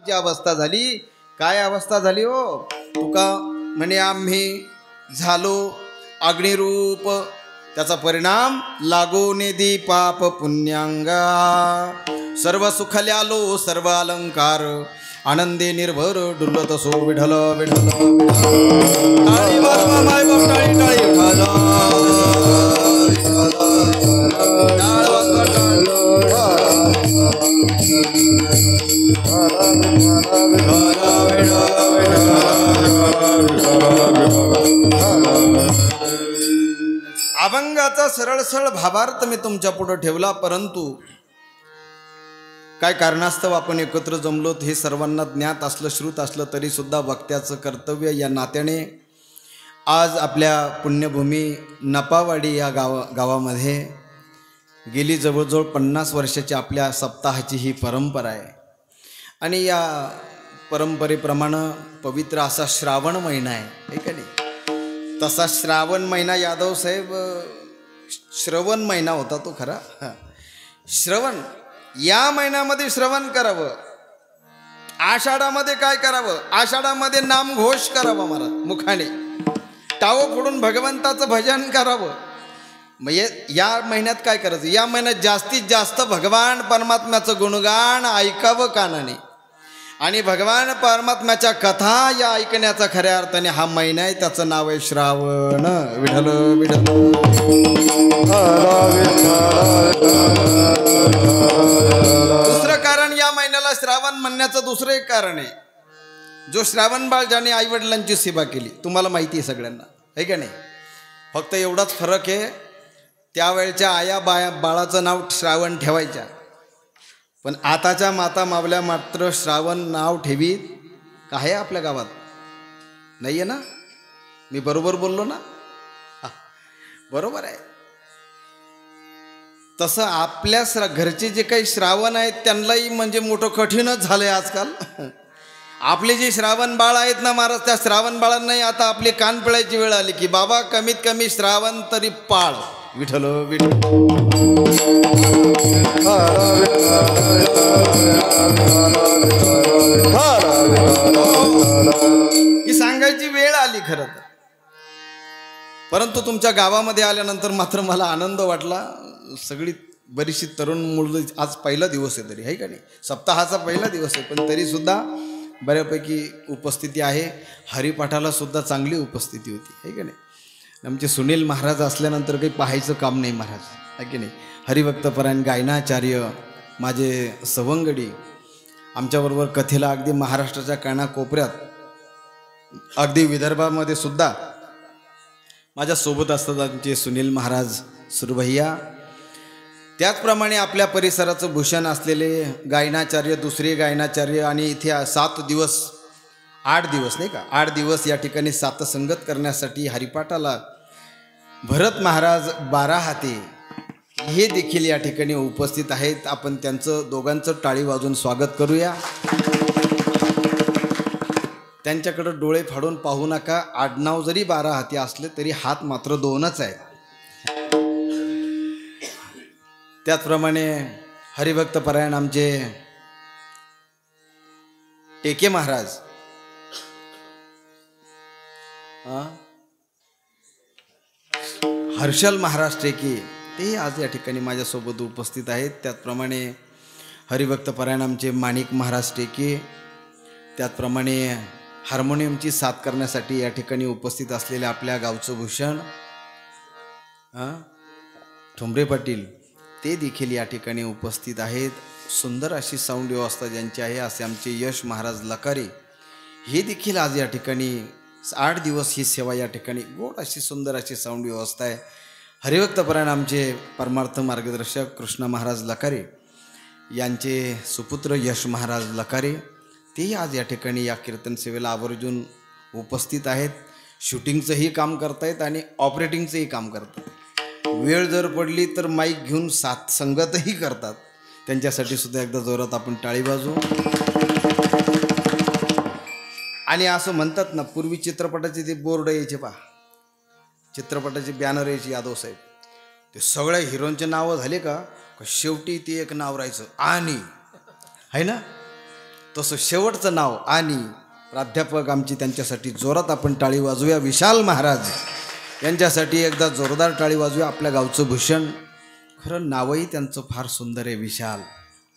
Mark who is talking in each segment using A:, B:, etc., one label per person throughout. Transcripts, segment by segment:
A: आमची अवस्था झाली. काय अवस्था झाली हो? तुका म्हणे आम्ही झालो अग्निरूप, त्याचा परिणाम लागून दी पाप पुण्यांगा. सर्व सुखल्यालो सर्व अलंकार, आनंदे निर्भर डुलत सो विठल विठल. टाळी वाजवा माय बाप, टाळी टाळी वाजवा. टाळ वाजवा टाळ. अभंगाचा सरळ सरळ भावार्थ मी तुमच्या पुढे ठेवला, परंतु काय कारणास्तव आपण एकत्र जमलोत हे सर्वांना ज्ञात असलं, श्रुत असलं, तरी सुद्धा वक्त्याचं कर्तव्य या नात्याने आज आपल्या पुण्यभूमी नपावाडी या गावामध्ये गेली जवळजवळ 50 वर्षाची आपल्या सप्ताहाची ही परंपरा आहे. आणि या परंपरेप्रमाणे पवित्र असा श्रावण महिना आहे का नाही? तसा श्रावण महिना यादव साहेब श्रवण महिना होता तो खरा. श्रवण या महिन्यामध्ये श्रवण करावं. आषाढामध्ये काय करावं? आषाढामध्ये नामघोष करावा महाराज मुखाने, टावं फोडून भगवंताचं भजन करावं. मग या महिन्यात काय करायचं? या महिन्यात जास्तीत जास्त भगवान परमात्म्याचं गुणगान ऐकावं कानाने, आणि भगवान परमात्म्याच्या कथा या ऐकण्याचा खऱ्या अर्थाने हा महिना आहे. त्याचं नाव आहे श्रावण. विठ्ठल विठ्ठल. दुसरं कारण या महिन्याला श्रावण म्हणण्याचं दुसरं एक कारण आहे. जो श्रावण बाळ ज्याने आईवडिलांची सेवा केली, तुम्हाला माहिती आहे सगळ्यांना, आहे का नाही? फक्त एवढाच फरक आहे, त्यावेळच्या आया बाळाचं नाव श्रावण ठेवायच्या, पण आताच्या माता मावल्या मात्र श्रावण नाव ठेवीत का आहे आपल्या गावात? नाही आहे ना? मी बरोबर बोललो ना? बरोबर आहे. तसं आपल्या घरचे जे काही श्रावण आहेत त्यांनाही म्हणजे मोठं कठीणच झालंय आजकाल. आपले जे श्रावण बाळ आहेत ना महाराज, त्या श्रावण बाळांनाही आता आपली कान पिळायची वेळ आली की बाबा कमीत कमी श्रावण तरी पाळ. विठ्ठल विठ्ठल. ही सांगायची वेळ आली खरं तर. परंतु तुमच्या गावामध्ये आल्यानंतर मात्र मला आनंद वाटला. सगळी बरीचशी तरुण मुलं, आज पहिला दिवस आहे तरी, आहे का नाही? सप्ताहाचा पहिला दिवस आहे, पण तरी सुद्धा बऱ्यापैकी उपस्थिती आहे. हरिपाठाला सुद्धा चांगली उपस्थिती होती, आहे का नाही? आमचे सुनील महाराज असल्यानंतर काही पाहायचं काम नाही महाराज, आहे की नाही? हरिभक्तपरायण गायनाचार्य माझे सवंगडी आमच्याबरोबर कथेला अगदी महाराष्ट्राच्या कानाकोपऱ्यात, अगदी विदर्भामध्ये सुद्धा माझ्यासोबत असतात आमचे सुनील महाराज सुरभैया. त्याचप्रमाणे आपल्या परिसराचं भूषण असलेले गायनाचार्य, दुसरे गायनाचार्य, आणि इथे 8 दिवस नाही का, 8 दिवस या ठिकाणी सातसंगत करण्यासाठी हरिपाठाला भरत महाराज 12 हाती हे देखील या ठिकाणी उपस्थित आहेत. आपण त्यांचं दोघांचं टाळी वाजून स्वागत करूया. त्यांच्याकडे डोळे फाडून पाहू नका. आडनाव जरी 12 हाती असले तरी हात मात्र 2च आहेत. त्याचप्रमाणे हरिभक्तपरायण आमचे टेके महाराज, हर्षल महाराज टेके, ते आज या ठिकाणी माझ्यासोबत उपस्थित आहेत. त्याचप्रमाणे हरिभक्तपरायण आमचे माणिक महाराज टेके, त्याचप्रमाणे हार्मोनियमची साथ करण्यासाठी या ठिकाणी उपस्थित असलेले आपल्या गावचं भूषण ठोंबरे पाटील, ते देखील या ठिकाणी उपस्थित आहेत. सुंदर अशी साऊंड व्यवस्था ज्यांची आहे असे आमचे यश महाराज लकारी, हे देखील आज या ठिकाणी 8 दिवस ही सेवा या ठिकाणी, गोड अशी सुंदर अशी साऊंड व्यवस्था आहे. हरिभक्तपरायण आमचे परमार्थ मार्गदर्शक कृष्ण महाराज लकारे यांचे सुपुत्र यश महाराज लकारे, तेही आज या ठिकाणी या कीर्तन सेवेला आवर्जून उपस्थित आहेत. शूटिंगचंही काम करतायत आणि ऑपरेटिंगचंही काम करतात. वेळ जर पडली तर माईक घेऊन साथ संगतही करतात. त्यांच्यासाठी सुद्धा एकदा जोरात आपण टाळी वाजवू. आणि असं म्हणतात ना, पूर्वी चित्रपटाचे ते बोर्ड यायचे पहा, चित्रपटाचे बॅनर यायचे यादव साहेब, ते सगळ्या हिरोंचे नावं झाले का शेवटी ते एक नाव राहायचं आणि, आहे ना, तसं शेवटचं नाव आणि प्राध्यापक आमची, त्यांच्यासाठी जोरात आपण टाळी वाजूया. विशाल महाराज यांच्यासाठी एकदा जोरदार टाळी वाजूया. आपल्या गावचं भूषण. खरं नावही त्यांचं फार सुंदर आहे, विशाल,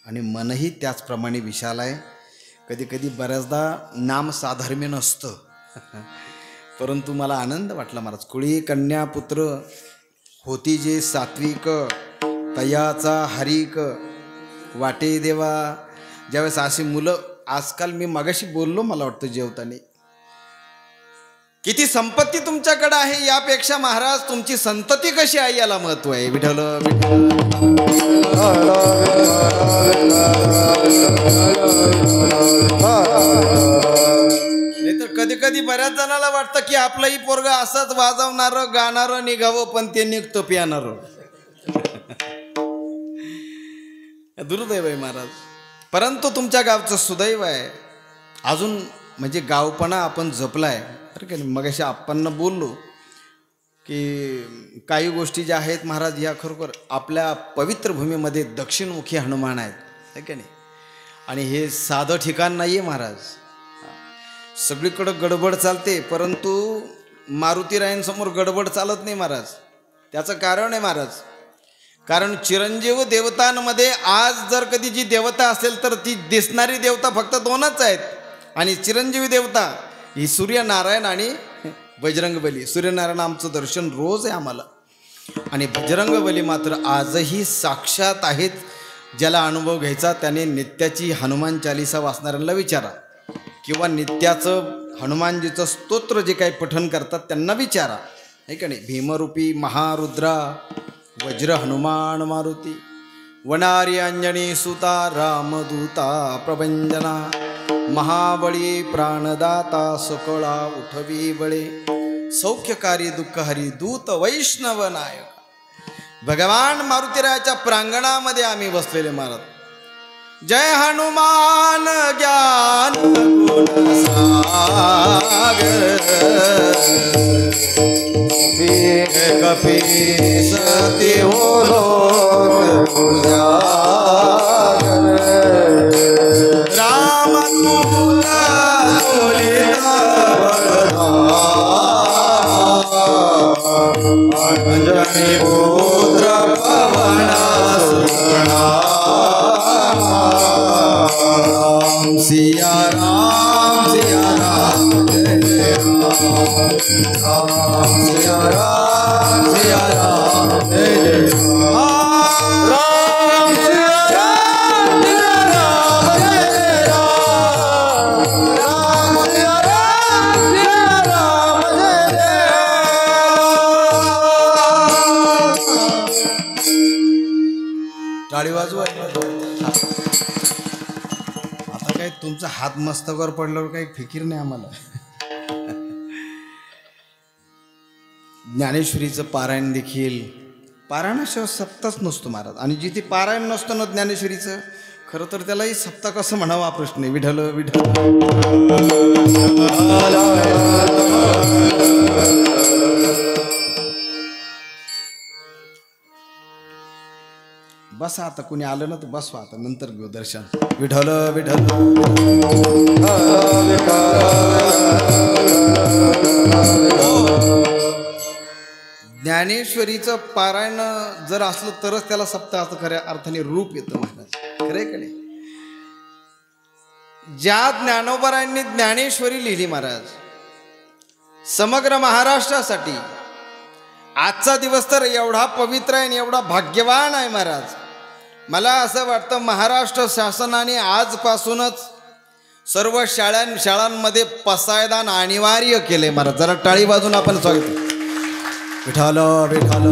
A: आणि मनही त्याचप्रमाणे विशाल आहे. कधी कधी बऱ्याचदा नाम साधर्म्य नसतं परंतु मला आनंद वाटला महाराज. कुळी कन्या पुत्र होती जे सात्विक, तयाचा हरिक वाटे देवा. ज्यावेळेस अशी मुलं, आजकाल मी मगाशी बोललो मला वाटतं जेवताना, किती संपत्ती तुमच्याकडे आहे यापेक्षा महाराज तुमची संतती कशी आहे याला महत्व आहे. विठ्ठल नाही तर कधी कधी बऱ्याच जणाला वाटतं की आपलंही पोरग असंच वाजवणारं गाणारं निघावं, पण ते निघतं पियानारं. दुर्दैव आहे महाराज. परंतु तुमच्या गावचं सुदैव आहे, अजून म्हणजे गावपणा आपण जपलाय. बरं का नाही, मगाशी आपण बोललो की काही गोष्टी ज्या आहेत महाराज ह्या खरोखर आपल्या पवित्र भूमीमध्ये दक्षिणमुखी हनुमान आहेत, है का नाही. आणि हे साधं ठिकाण नाही आहे महाराज. सगळीकडं गडबड चालते, परंतु मारुतीरायांसमोर गडबड चालत नाही महाराज. त्याचं कारण आहे महाराज, कारण चिरंजीव देवतांमध्ये आज जर कधी जी देवता असेल तर ती दिसणारी देवता फक्त दोनच आहेत. आणि चिरंजीवी देवता ही सूर्यनारायण आणि बजरंगबली. सूर्यनारायण आमचं दर्शन रोज आहे आम्हाला, आणि बजरंगबली मात्र आजही साक्षात आहेत. ज्याला अनुभव घ्यायचा त्याने नित्याची हनुमान चालिसा वाचणाऱ्यांना विचारा, किंवा नित्याचं हनुमानजीचं स्तोत्र जे काही पठण करतात त्यांना विचारा, आहे का नाही. भीमरूपी महारुद्रा वज्र हनुमान मारुती, वनारी अंजनी सुता रामदूता प्रभंजना, महाबळी प्राणदाता सकळा उठवी बळे, सौख्यकारी दुःखहरी दूत वैष्णव नायक. भगवान मारुतीरायाच्या प्रांगणामध्ये आम्ही बसलेले महाराज. जय हनुमान ज्ञान गुण सागर, कपी सती हो लोक उजागर, रामदूत बोलिता अंजनी पुत्र पवना सुगणा, सिया राम जय जय राम, सिया राम जय जय राम, राम सिया राम जय राम, जय राम, राम सिया राम जय राम, जय जय. टाळी वाजवा. आता काय तुमचा हात मस्तकावर पडल्यावर काही फिकीर नाही आम्हाला. ज्ञानेश्वरीचं पारायण देखील, पारायणाशिवाय सप्ताच नसतो महाराज. आणि जिथे पारायण नसतं ना ज्ञानेश्वरीचं, खरं तर त्यालाही सप्ता कसं म्हणावा हा प्रश्न आहे. विठ्ठल विठ्ठल. बसा आता, कोणी आलं ना तर बसवा आता, नंतर घेऊ दर्शन. विठ्ठल विठ्ठल. ज्ञानेश्वरीचं पारायण जर असलं तरच त्याला सप्ताहाचं खऱ्या अर्थाने रूप येतं महाराज. खरंय का नाही. ज्या ज्ञानोबरायांनी ज्ञानेश्वरी लिहिली महाराज समग्र महाराष्ट्रासाठी, आजचा दिवस तर एवढा पवित्र आहे आणि एवढा भाग्यवान आहे महाराज. मला असं वाटतं महाराष्ट्र शासनाने आजपासूनच सर्व शाळांमध्ये पसायदान अनिवार्य केले महाराज. जरा टाळी वाजून आपण स्वागत. विठ्ठल विठ्ठल.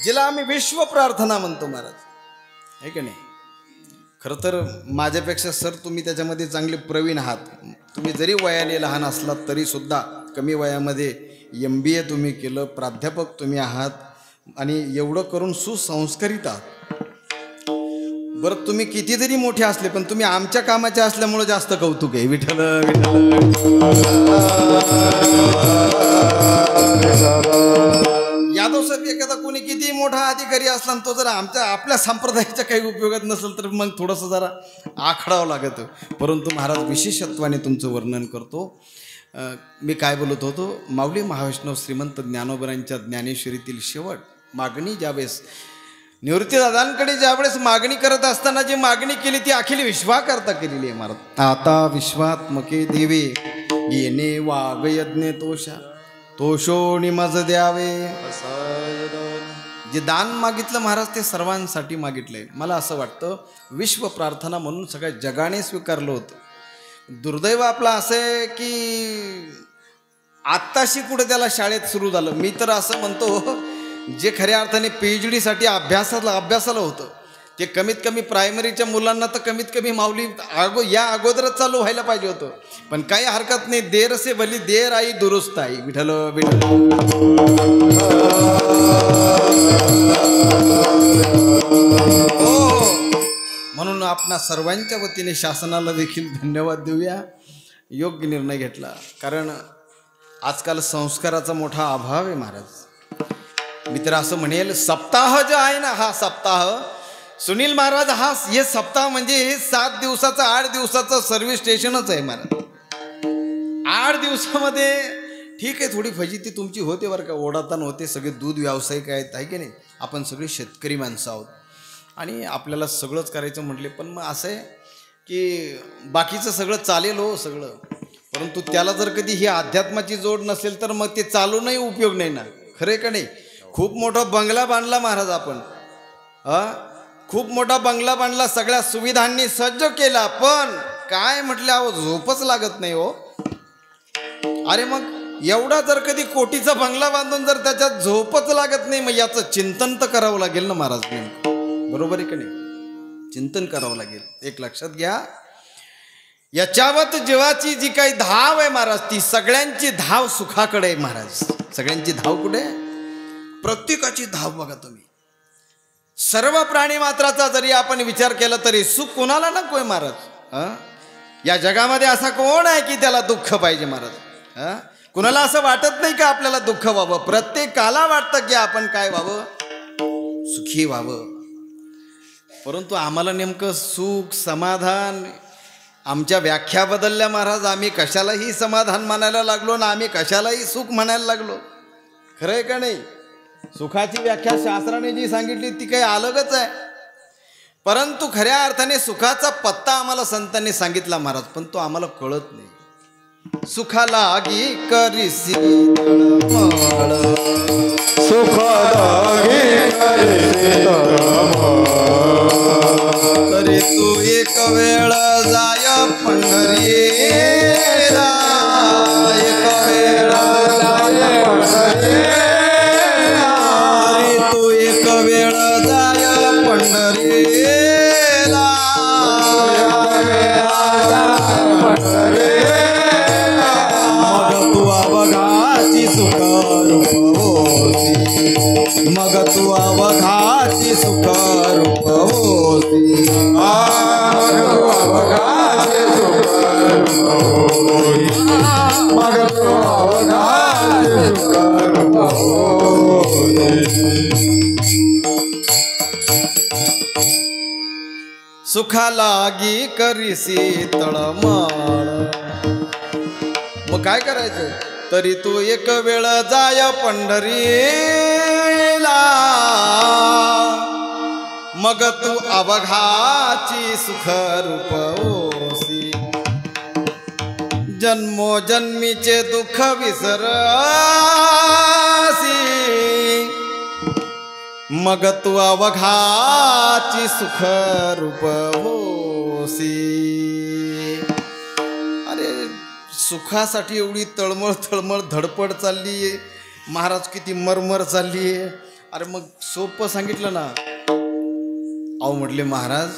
A: जिला आम्ही विश्व प्रार्थना म्हणतो महाराज, आहे का नाही. खरं तर माझ्यापेक्षा सर तुम्ही त्याच्यामध्ये चांगले प्रवीण आहात. तुम्ही जरी वयाने लहान असलात तरी सुद्धा कमी वयामध्ये MBA तुम्ही केलं, प्राध्यापक तुम्ही आहात, आणि एवढं करून सुसंस्कारित आहात. बरं तुम्ही कितीतरी मोठे असले पण तुम्ही आमच्या कामाचे असल्यामुळे जास्त कौतुक आहे. विठ्ठल विठ्ठल. यादव साहेब एखादा कोणी किती मोठा अधिकारी असला तो जर आपल्या संप्रदायाच्या काही उपयोगात नसेल तर मग थोडंसं जरा आखडावं लागतं. परंतु महाराज विशेषत्वाने तुमचं वर्णन करतो. मी काय बोलत होतो, माऊली महावैष्णव श्रीमंत ज्ञानोबरांच्या ज्ञानेश्वरीतील शेवट मागणी ज्यावेळेस निवृत्तीदादांकडे ज्यावेळेस मागणी करत असताना जी मागणी केली ती अखिल विश्वाकरता केलेली आहे महाराज. आता विश्वात्मके देवे येणे वाग यज्ञ तोषो निमज द्यावे. जे दान मागितलं महाराज ते सर्वांसाठी मागितलंय. मला असं वाटतं विश्व प्रार्थना म्हणून सगळ्या जगाने स्वीकारलं होतं. दुर्दैव आपलं असं आहे की आत्ताशी कुठे त्याला शाळेत सुरू झालं. मी तर असं म्हणतो जे खऱ्या अर्थाने PhD साठी अभ्यासाला होतं ते कमीत कमी प्रायमरीच्या मुलांना तर कमीत कमी माऊली या अगोदरच चालू व्हायला पाहिजे होतं. पण काही हरकत नाही. देर से भली देर आई दुरुस्त आई. विठ्ठल विठ्ठल. हो, म्हणून आपणा सर्वांच्या वतीने शासनाला देखील धन्यवाद देऊया. योग्य निर्णय घेतला. कारण आजकाल संस्काराचा मोठा अभाव आहे महाराज. मी तर असं म्हणेल सप्ताह जो आहे ना, हा सप्ताह सुनील महाराज हे सप्ताह म्हणजे हे 7 दिवसाचं 8 दिवसाचं सर्व्हिस स्टेशनच आहे महाराज. 8 दिवसामध्ये ठीक आहे थोडी फजिती तुमची होते बरं का, ओढाताण होते. सगळे दूध व्यावसायिक आहेत आहे की नाही. आपण सगळे शेतकरी माणसं आहोत आणि आपल्याला सगळंच करायचं म्हटले. पण मग असं आहे की बाकीचं सगळं चालेल हो सगळं, परंतु त्याला जर कधी ही अध्यात्माची जोड नसेल तर मग ते चालूनही उपयोग नाही ना. खरं का नाही. खूप मोठा बंगला बांधला महाराज आपण, खूप मोठा बंगला बांधला, सगळ्या सुविधांनी सज्ज केला, पण काय म्हटलं अहो झोपच लागत नाही हो. अरे मग एवढा जर कधी कोटीचा बंगला बांधून जर त्याच्यात झोपच लागत नाही मग याचं चिंतन तर करावं लागेल ना महाराज. बरोबर आहे का नाही. चिंतन करावं लागेल. एक लक्षात घ्या, याच्यावत जीवाची जी काही धाव आहे महाराज ती सगळ्यांची धाव सुखाकडे आहे महाराज. सगळ्यांची धाव कुठे. प्रत्येकाची धाव बघा तुम्ही. सर्व प्राणी मात्राचा जरी आपण विचार केला तरी सुख कोणाला नकोय महाराज. या जगामध्ये असा कोण आहे की त्याला दुःख पाहिजे महाराज. कुणाला असं वाटत नाही का आपल्याला दुःख व्हावं. प्रत्येकाला वाटतं की आपण काय व्हावं, सुखी व्हावं. परंतु आम्हाला नेमकं सुख समाधान आमच्या व्याख्या बदलल्या महाराज. आम्ही कशालाही समाधान म्हणायला लागलो ना आम्ही कशालाही सुख म्हणायला लागलो. खरं आहे का नाही. सुखाची व्याख्या शास्त्राने जी सांगितली ती काही अलगच आहे. परंतु खऱ्या अर्थाने सुखाचा पत्ता आम्हाला संतांनी सांगितला महाराज, पण तो आम्हाला कळत नाही. सुखालागी करिसी तळमळ, सुखालागी करिसी तळमळ, तरी तू एक वेळ जाय पंढरीला, एक वेळ जाय पंढरीला, तू एक वेळ जाय पंढरीला, मग तू अवघाची सुख रूप होती, मग तू अवघाची सुख रूप होती, मग तू अवघाची सुख रूप होती, मग तू अवघाची सुख रूप होती. सुखालागी करिसी तळमळ. मग काय करायचं. तरी तू एक वेळ जाय पंढरीला, मग तू अवघाची सुख रूप होसी, जन्मोजन्मीचे दुःख विसरसी, मग तू अवघाची सुख रूप होसी. अरे सुखासाठी एवढी तळमळ तळमळ धडपड चालली आहे महाराज, किती मरमर चालली आहे. अरे मग सोपं सांगितलं ना. अहो म्हटले महाराज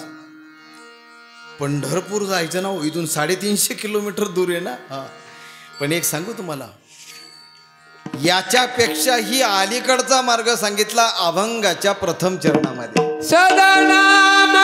A: पंढरपूर जायचं ना इथून 350 किलोमीटर दूर आहे ना. हा पण एक सांगू तुम्हाला, याच्यापेक्षाही अलीकडचा मार्ग सांगितला अभंगाच्या प्रथम चरणामध्ये. सदा नाम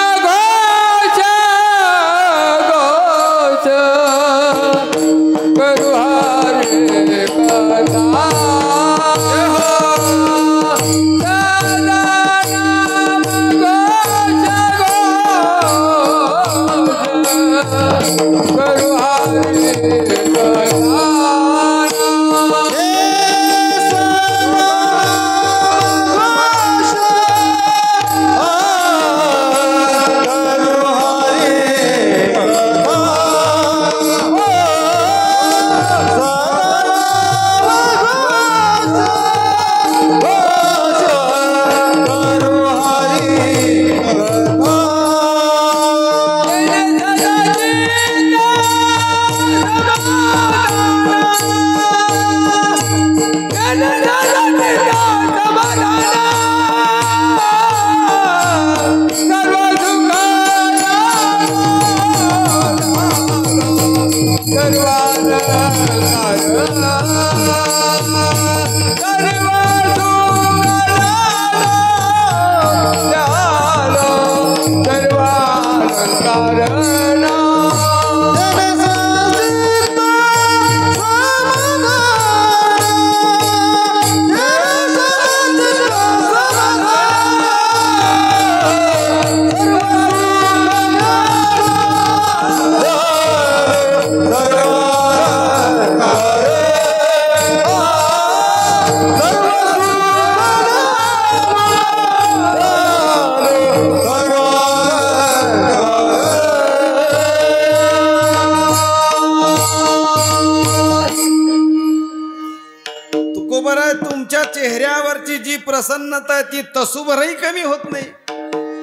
A: तुमच्या चेहऱ्यावरची जी प्रसन्नता ती तसूभरही कमी होत नाही.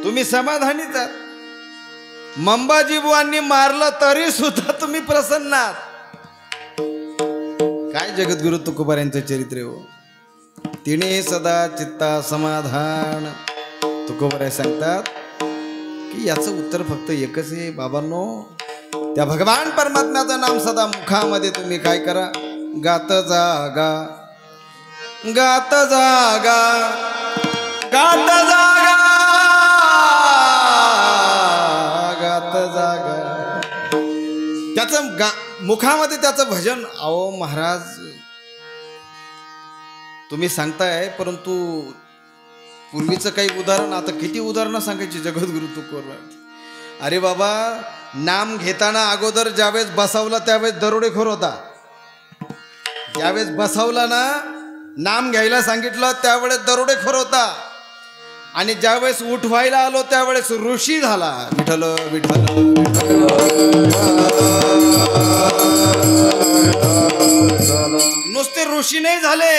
A: तुम्ही समाधानीच आहात. मंबाजी बुवांनी मारलं तरी सुद्धा तुम्ही प्रसन्न आहात. काय जगद्गुरु तुकोबारायांचं चरित्र हो. तिने सदा चित्ता समाधान. तुकोबाराय सांगतात की याचं उत्तर फक्त एकच आहे बाबांनो. त्या भगवान परमात्म्याचं नाम सदा मुखामध्ये तुम्ही काय करा, गात जागा, गात जागा, गात जागा, गात जागा. त्याचं मुखामध्ये त्याचं भजन. अहो महाराज तुम्ही सांगताय, परंतु पूर्वीचं काही उदाहरण, आता किती उदाहरणं सांगायची जगद्गुरु तुकोबार. अरे बाबा, नाम घेताना अगोदर ज्यावेळेस बसवला त्यावेळेस दरोडेखोर होता. ज्यावेळेस बसवला ना, नाम घ्यायला सांगितलं त्यावेळेस दरोडेखोर होता. आणि ज्यावेळेस उठवायला आलो त्यावेळेस ऋषी झाला. विठ्ठल विठ्ठल नुसते ऋषी नाही झाले,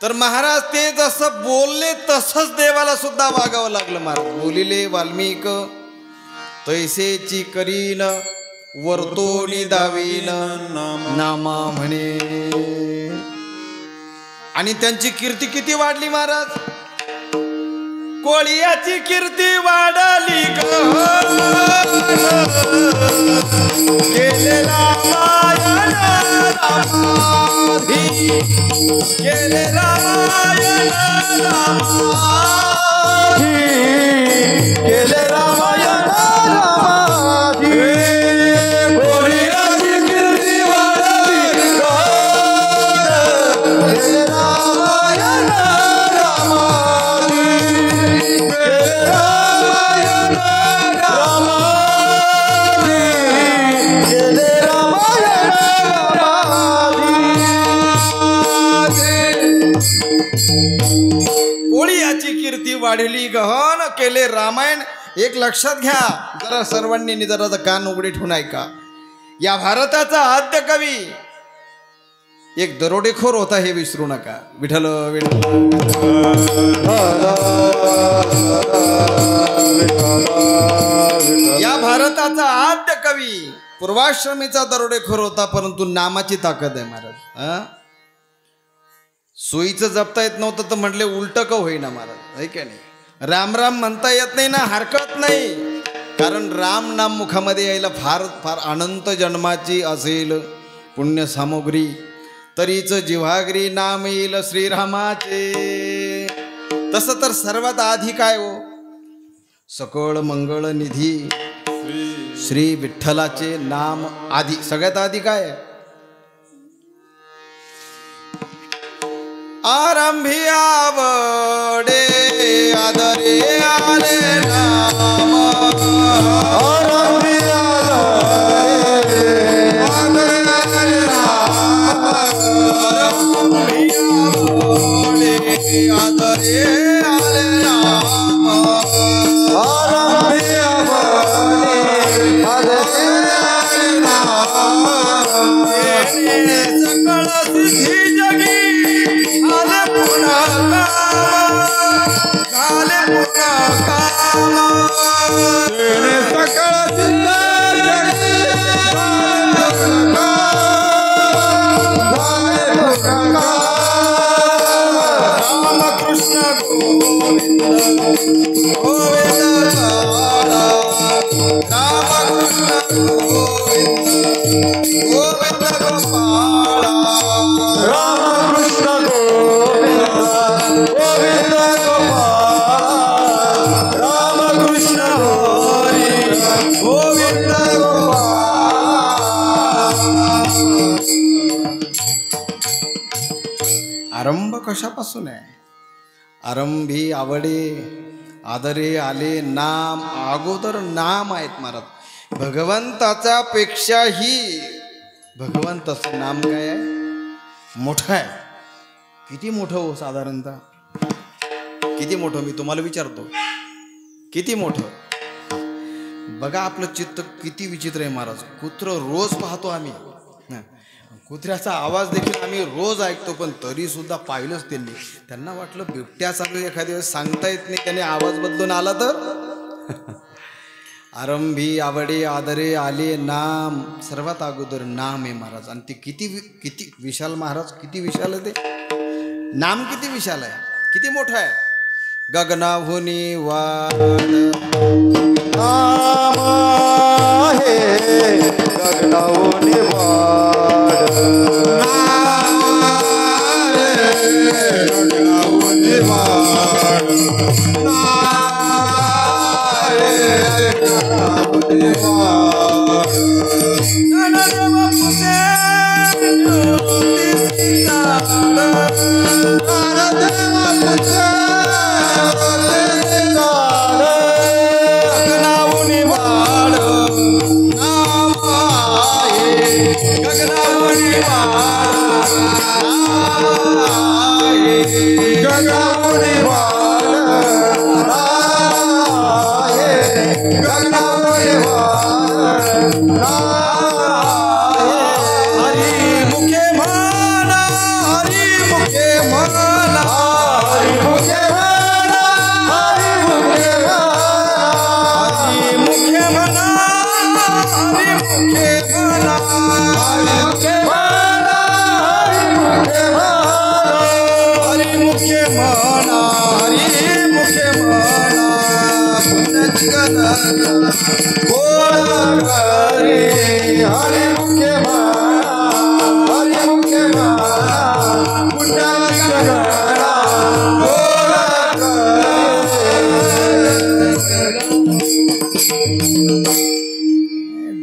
A: तर महाराज ते जसं बोलले तसंच देवाला सुद्धा वागावं लागलं. महाराज बोलिले वाल्मिक तैसेची करीन वर्तोनी दावीन नामा म्हणे. आणि त्यांची कीर्ती किती वाढली महाराज. कोळियाची कीर्ती वाढली ग, केले रामायण रामाधी, केले रामायण रामाधी, केले रामायण रामाधी. कोळियाची कीर्ती वाढली ग, केले रामायण रामाधी, केले रामायण रामाधी, केले रामायण रामाधी. कोळियाची कीर्ती वाढली गहन, केले रामायण. एक लक्षात घ्या जरा सर्वांनी, जरा कान उघडे ठेवून ऐका. या भारताचा आद्य कवी एक दरोडेखोर होता, हे विसरू नका. विठ्ठल विठ्ठल. या भारताचा आद्य कवी पूर्वाश्रमीचा दरोडेखोर होता, परंतु नामाची ताकद आहे महाराज. सोयीचं जपता येत नव्हतं तर म्हटले उलट का होईना महाराज, आहे का नाही. राम राम म्हणता येत नाही ना, हरकत नाही, कारण राम नाम मुखामध्ये यायला फार फार अनंत जन्माची असेल पुण्य सामग्री, तरीच जिव्हागरी नाम येईल श्रीरामाचे. तसं तर सर्वात आधी काय हो, सकळ मंगळ निधी श्री विठ्ठलाचे नाम आधी. सगळ्यात आधी काय आहे, आरंभी आवडे आदरे आले नाम, आरंभी आवडे आदरे आले नाम, आरंभी आवडे आदरे आले नाम, आरंभी आवडे आदरे आले नाम. सकळ सिद्धी जगी झाले पुन्हा काम, सकळ सिद्ध जगी रामकृष्ण गोविंद गोविंद रामकृष्ण गोविंद गोविंद गोपाळ, रामकृष्ण गोविंद गोविंद गोपाळ, रामकृष्ण हरी गोविंद आरंभ कशापासून आहे? आरंभी आवडे आदरे आले नाम, अगोदर नाम आहेत महाराज. भगवंताच्या पेक्षाही भगवंताचं नाम काय आहे? मोठं आहे. किती मोठं हो साधारणतः? किती मोठं मी तुम्हाला विचारतो, किती मोठं? बघा आपलं चित्त किती विचित्र आहे महाराज. कुत्र रोज पाहतो आम्ही, कुत्र्याचा आवाज देखील आम्ही रोज ऐकतो, पण तरी सुद्धा पाहिलंच त्यांनी. त्यांना वाटलं बिबट्या चालू एखाद्या वेळेस सांगता येत नाही, त्याने आवाज बदलून आला तर. आरंभी आवडे आदरे आले नाम, सर्वात अगोदर नाम आहे महाराज. आणि ते किती किती विशाल महाराज, किती विशाल आहे ते नाम, किती विशाल आहे, किती मोठं आहे. गगनाहुनी वाढ
B: नाम आहे, गगनाहुनी वाढ, गगनाहुनी वाढ, गगनाहुनी वाढ.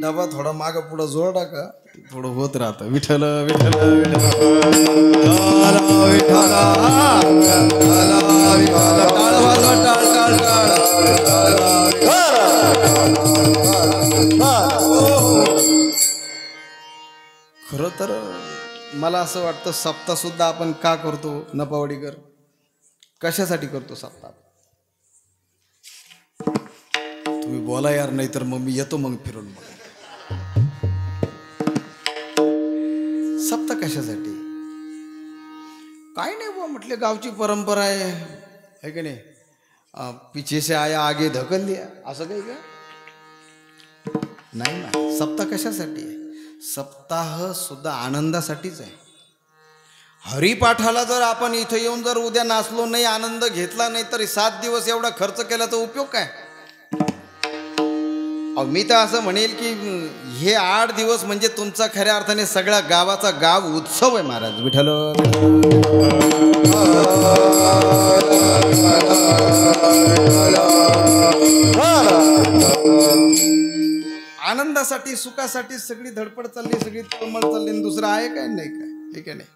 A: डबा थोडा माग पुढं जोर टाका, थोडं होत राहतं. विठ्ठल विठ्ठल खरं तर मला असं वाटतं सप्ताह सुद्धा आपण का करतो नपावडीकर? कशासाठी करतो सप्ताह? तुम्ही बोला यार, नाही तर मग मी येतो मग फिरून. मग सप्ताह कशासाठी? काय नाही बुवा, म्हटले गावची परंपरा आहे की नाही, पीछे से आया आगे धकल दिया, असं काही का नाही ना. सप्ताह कशासाठी आहे? सप्ताह सुद्धा आनंदासाठीच आहे. हरिपाठाला जर आपण इथं येऊन जर उद्या नाचलो नाही, आनंद घेतला नाही, तर 7 दिवस एवढा खर्च केल्याचा उपयोग काय? मी तर असं म्हणेल की हे 8 दिवस म्हणजे तुमचा खऱ्या अर्थाने सगळ्या गावाचा गाव उत्सव आहे महाराज. विठ्ठल आनंदासाठी सुखासाठी सगळी धडपड चालली, सगळी तळमळ चालली, दुसरं आहे काय? नाही काय, ठीक आहे. नाही,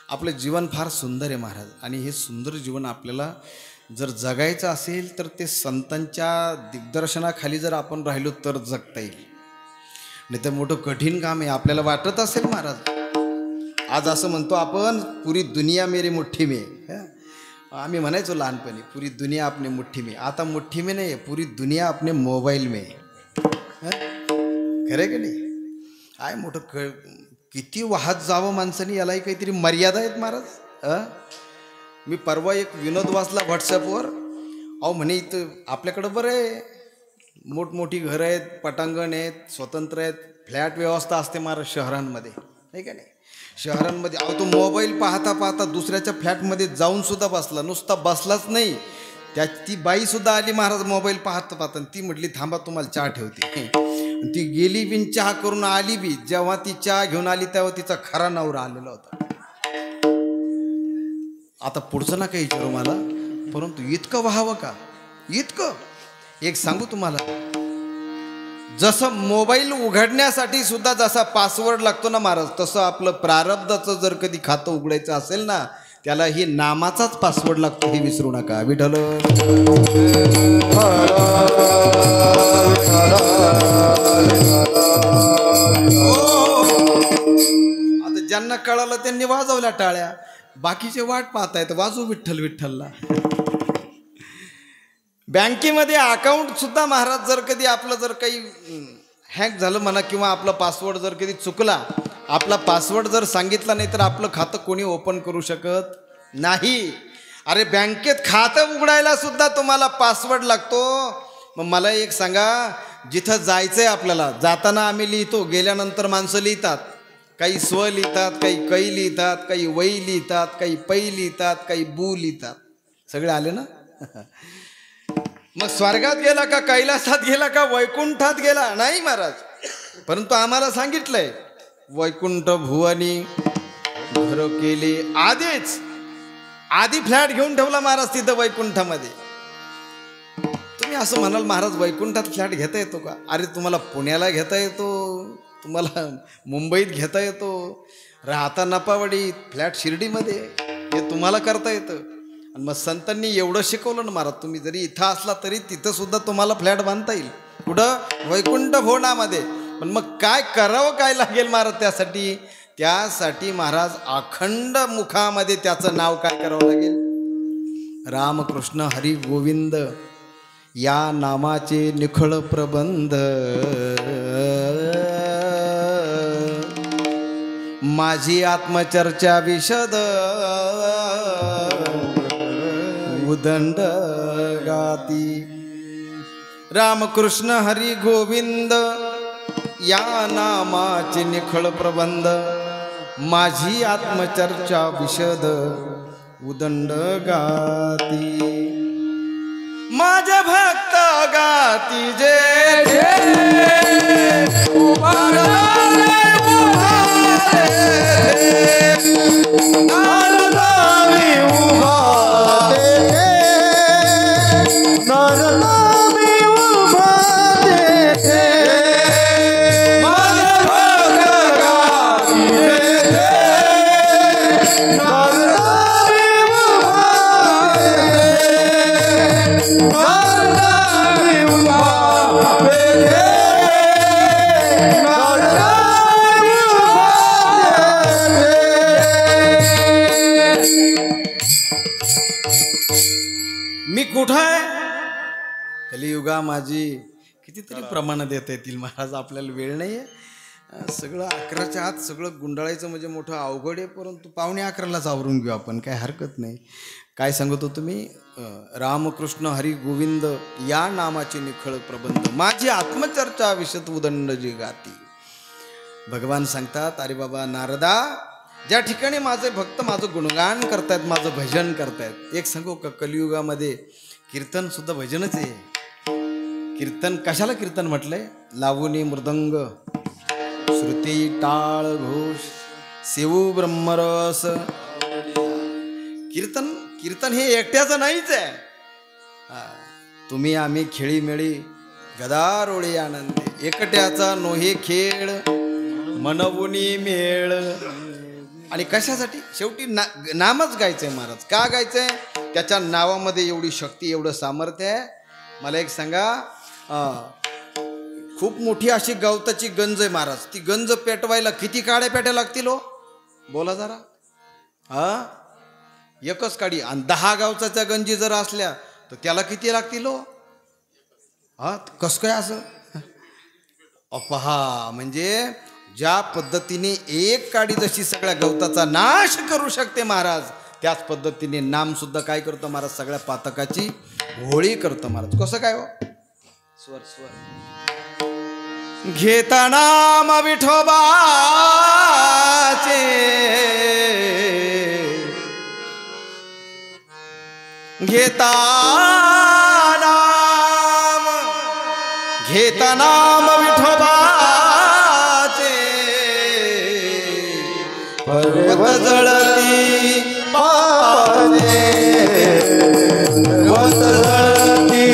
A: आपलं जीवन फार सुंदर आहे महाराज. आणि हे सुंदर जीवन आपल्याला जर जगायचं असेल तर ते संतांच्या दिग्दर्शनाखाली जर आपण राहिलो तर जगता येईल. नाही तर मोठं कठीण काम आहे. आपल्याला वाटत असेल महाराज, आज असं म्हणतो आपण पुरी दुनिया मेरी मुठ्ठी में. आम्ही म्हणायचो लहानपणी पुरी दुनिया आपने मुठ्ठी में. आता मुठ्ठी में नाही, पुरी दुनिया आपने मोबाईल में. खरं की नाही? काय मोठं किती वाहत जावं माणसाने, यालाही काहीतरी मर्यादा आहेत महाराज. मी परवा एक विनोद वाचला व्हॉट्सॲपवर. म्हणे इथं आपल्याकडं बरं आहे, मोठमोठी घरं आहेत, पटांगण आहेत, स्वतंत्र आहेत, फ्लॅट व्यवस्था असते महाराज शहरांमध्ये, नाही का नाही? शहरांमध्ये तो मोबाईल पाहता पाहता दुसऱ्याच्या फ्लॅटमध्ये जाऊन सुद्धा बसला. नुसता बसलाच नाही, ती बाईसुद्धा आली महाराज मोबाईल पाहता पाहता. ती म्हटली थांबा तुम्हाला चहा ठेवते. ती गेली बिन चहा करून आली बी. जेव्हा ती चहा घेऊन आली तेव्हा तिचा खरा नवरा आलेला होता. आता पुढचं ना काही विचारू मला, परंतु इतकं व्हावं का? इतकं एक सांगू तुम्हाला, जसं मोबाईल उघडण्यासाठी सुद्धा जसा पासवर्ड लागतो ना महाराज, तसं आपलं प्रारब्धाचं जर कधी खातं उघडायचं असेल ना, त्याला ही नामाचाच पासवर्ड लागतो, हे विसरू नका. विठ्ठल आता ज्यांना कळालं त्यांनी वाजवल्या टाळ्या, बाकीचे वाट पाहतायत वाजू विठ्ठल विठ्ठलला. बँकेमध्ये अकाउंट सुद्धा महाराज जर कधी आपलं जर काही हॅक झालं म्हणा, किंवा आपला पासवर्ड जर कधी चुकला, आपला पासवर्ड जर सांगितला नाही तर आपलं खातं कोणी ओपन करू शकत नाही. अरे बँकेत खातं उघडायला सुद्धा तुम्हाला पासवर्ड लागतो. मग मला एक सांगा, जिथं जायचंय आपल्याला, जाताना आम्ही लिहितो, गेल्यानंतर माणसं लिहितात, काही स्व लिहितात, काही कै लिहितात, काही वै लिहितात, काही पै लिहितात, काही बू लिहितात. सगळे आले ना. मग स्वर्गात गेला का, कैलासात गेला का, वैकुंठात गेला नाही महाराज. परंतु आम्हाला सांगितलंय, वैकुंठ भुवनी घर केले. आधी फ्लॅट घेऊन ठेवला महाराज तिथं वैकुंठामध्ये. तुम्ही असं म्हणाल महाराज वैकुंठात फ्लॅट घेता येतो का? अरे तुम्हाला पुण्याला घेता येतो, तुम्हाला मुंबईत घेता येतो, राहता नपावडीत, फ्लॅट शिर्डीमध्ये, हे तुम्हाला करता येतं. आणि मग संतांनी एवढं शिकवलं ना महाराज, तुम्ही जरी इथं असला तरी तिथं सुद्धा तुम्हाला फ्लॅट बांधता येईल. कुठं? वैकुंठ भवनामध्ये. पण मग काय करावं, काय लागेल महाराज त्यासाठी? त्यासाठी महाराज अखंड मुखामध्ये त्याचं नाव काय करावं लागेल? रामकृष्ण हरी गोविंद या नामाचे निखळ प्रबंध, माझी आत्मचर्चा विशद उदंड गाती. रामकृष्ण हरी गोविंद या नामाचे निखळ प्रबंध, माझी आत्मचर्चा विशद उदंड गाती. माझे भक्त गाती जे मी कुठं आहे? कलियुगा माझी कितीतरी प्रमाणं देता येतील महाराज, आपल्याला वेळ नाही आहे. सगळं 11च्या आत सगळं गुंडाळायचं म्हणजे मोठं अवघड आहे. परंतु 11:45लाच आवरून घेऊ आपण, काय हरकत नाही. काय सांगतो तुम्ही? रामकृष्ण हरी गोविंद या नामाचे निखळ प्रबंध, माझी आत्मचर्चा विशद उदंड जी गाती. भगवान सांगतात, अरे बाबा नारदा, ज्या ठिकाणी माझे भक्त माझं गुणगान करतायत, माझं भजन करतायत. एक सांगू का, कलियुगामध्ये कीर्तन सुद्धा भजनच आहे. कीर्तन कशाला कीर्तन म्हटलंय? लावणी मृदंग, श्रुती टाळ घोष, सेवू ब्रह्मरस. कीर्तन हे एकट्याचं नाहीच आहे. तुम्ही आम्ही खेळीमेळी गदारोळी आनंदी, एकट्याचा नोहे खेळ मनवुनी मेळ. आणि कशासाठी? शेवटी नामच गायचंय महाराज. का गायचंय? त्याच्या नावामध्ये एवढी शक्ती, एवढं सामर्थ्य आहे. मला एक सांगा, खूप मोठी अशी गवताची गंज आहे महाराज, ती गंज पेटवायला किती काड्या पेट्या लागतील हो? बोला जरा. एकच काडी. आणि 10 गावचाच्या गंजी जर असल्या तर त्याला किती लागतील हो? कस काय असं? पहा, म्हणजे ज्या पद्धतीने एक काडी जशी सगळ्या गवताचा नाश करू शकते महाराज, त्याच पद्धतीने नाम सुद्धा काय करतो महाराज? सगळ्या पातकाची होळी करतो महाराज. कसं काय हो? स्वर घेता नाम विठोबाचे, घेता नाम विठोबाचे, पर्वत जळती पापाचे, पर्वत जळती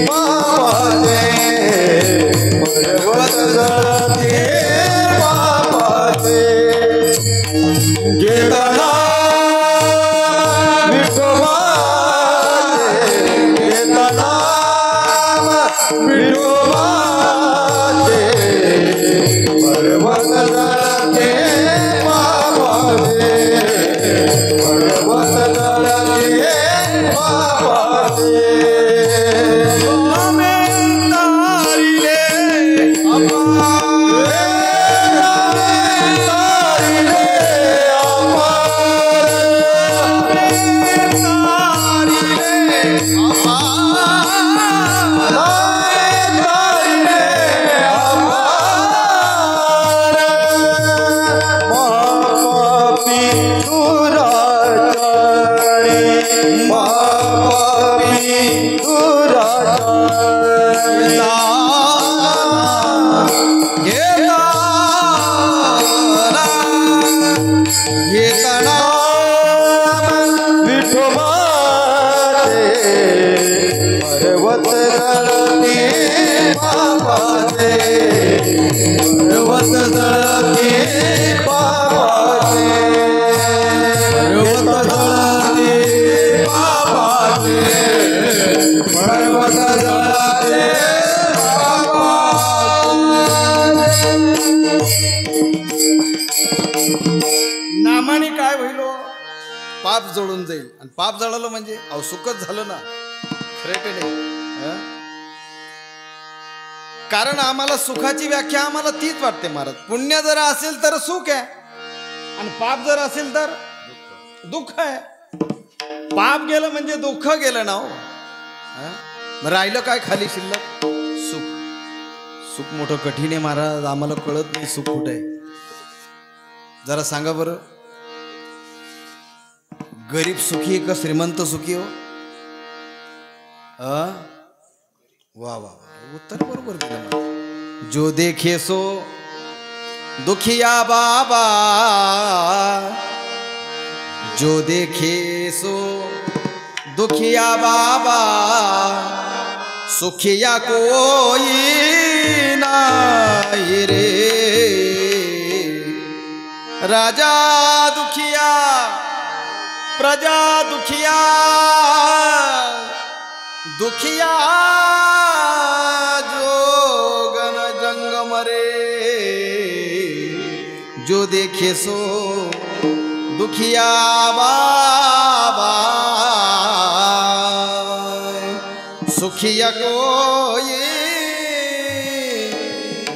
A: पापाचे,
B: पर्वत जळते पापाचे, पर्वत जळते पापाचे, पर्वत जळते
A: नामाने काय होईल हो? पाप जळून जाईल. आणि पाप जळालं म्हणजे अहो सुखच झालं ना. खरं की नाही? हं? कारण आम्हाला सुखाची व्याख्या आम्हाला तीच वाटते महाराज. पुण्य जर असेल तर सुख आहे आणि पाप जर असेल तर दुःख आहे. पाप गेलं म्हणजे दुःख गेलं ना हो. हं? मग राहिलं काय खाली शिल्लक? सुख. सुख मोठं कठीण आहे महाराज. आम्हाला कळत नाही सुख कुठं आहे. जरा सांगा बरं, गरीब सुखी का श्रीमंत सुखी हो? वा वा वा, उत्तर बरोबर दिलं मला. जो देखे सो दुखिया बाबा, जो देखे सो दुखिया बाबा, सुखिया कोई नाही रे. राजा दुखिया प्रजा दुखिया, दुखिया जोगन जंग मरे. जो देखे सो दुखिया बाबा, सुखिया कोई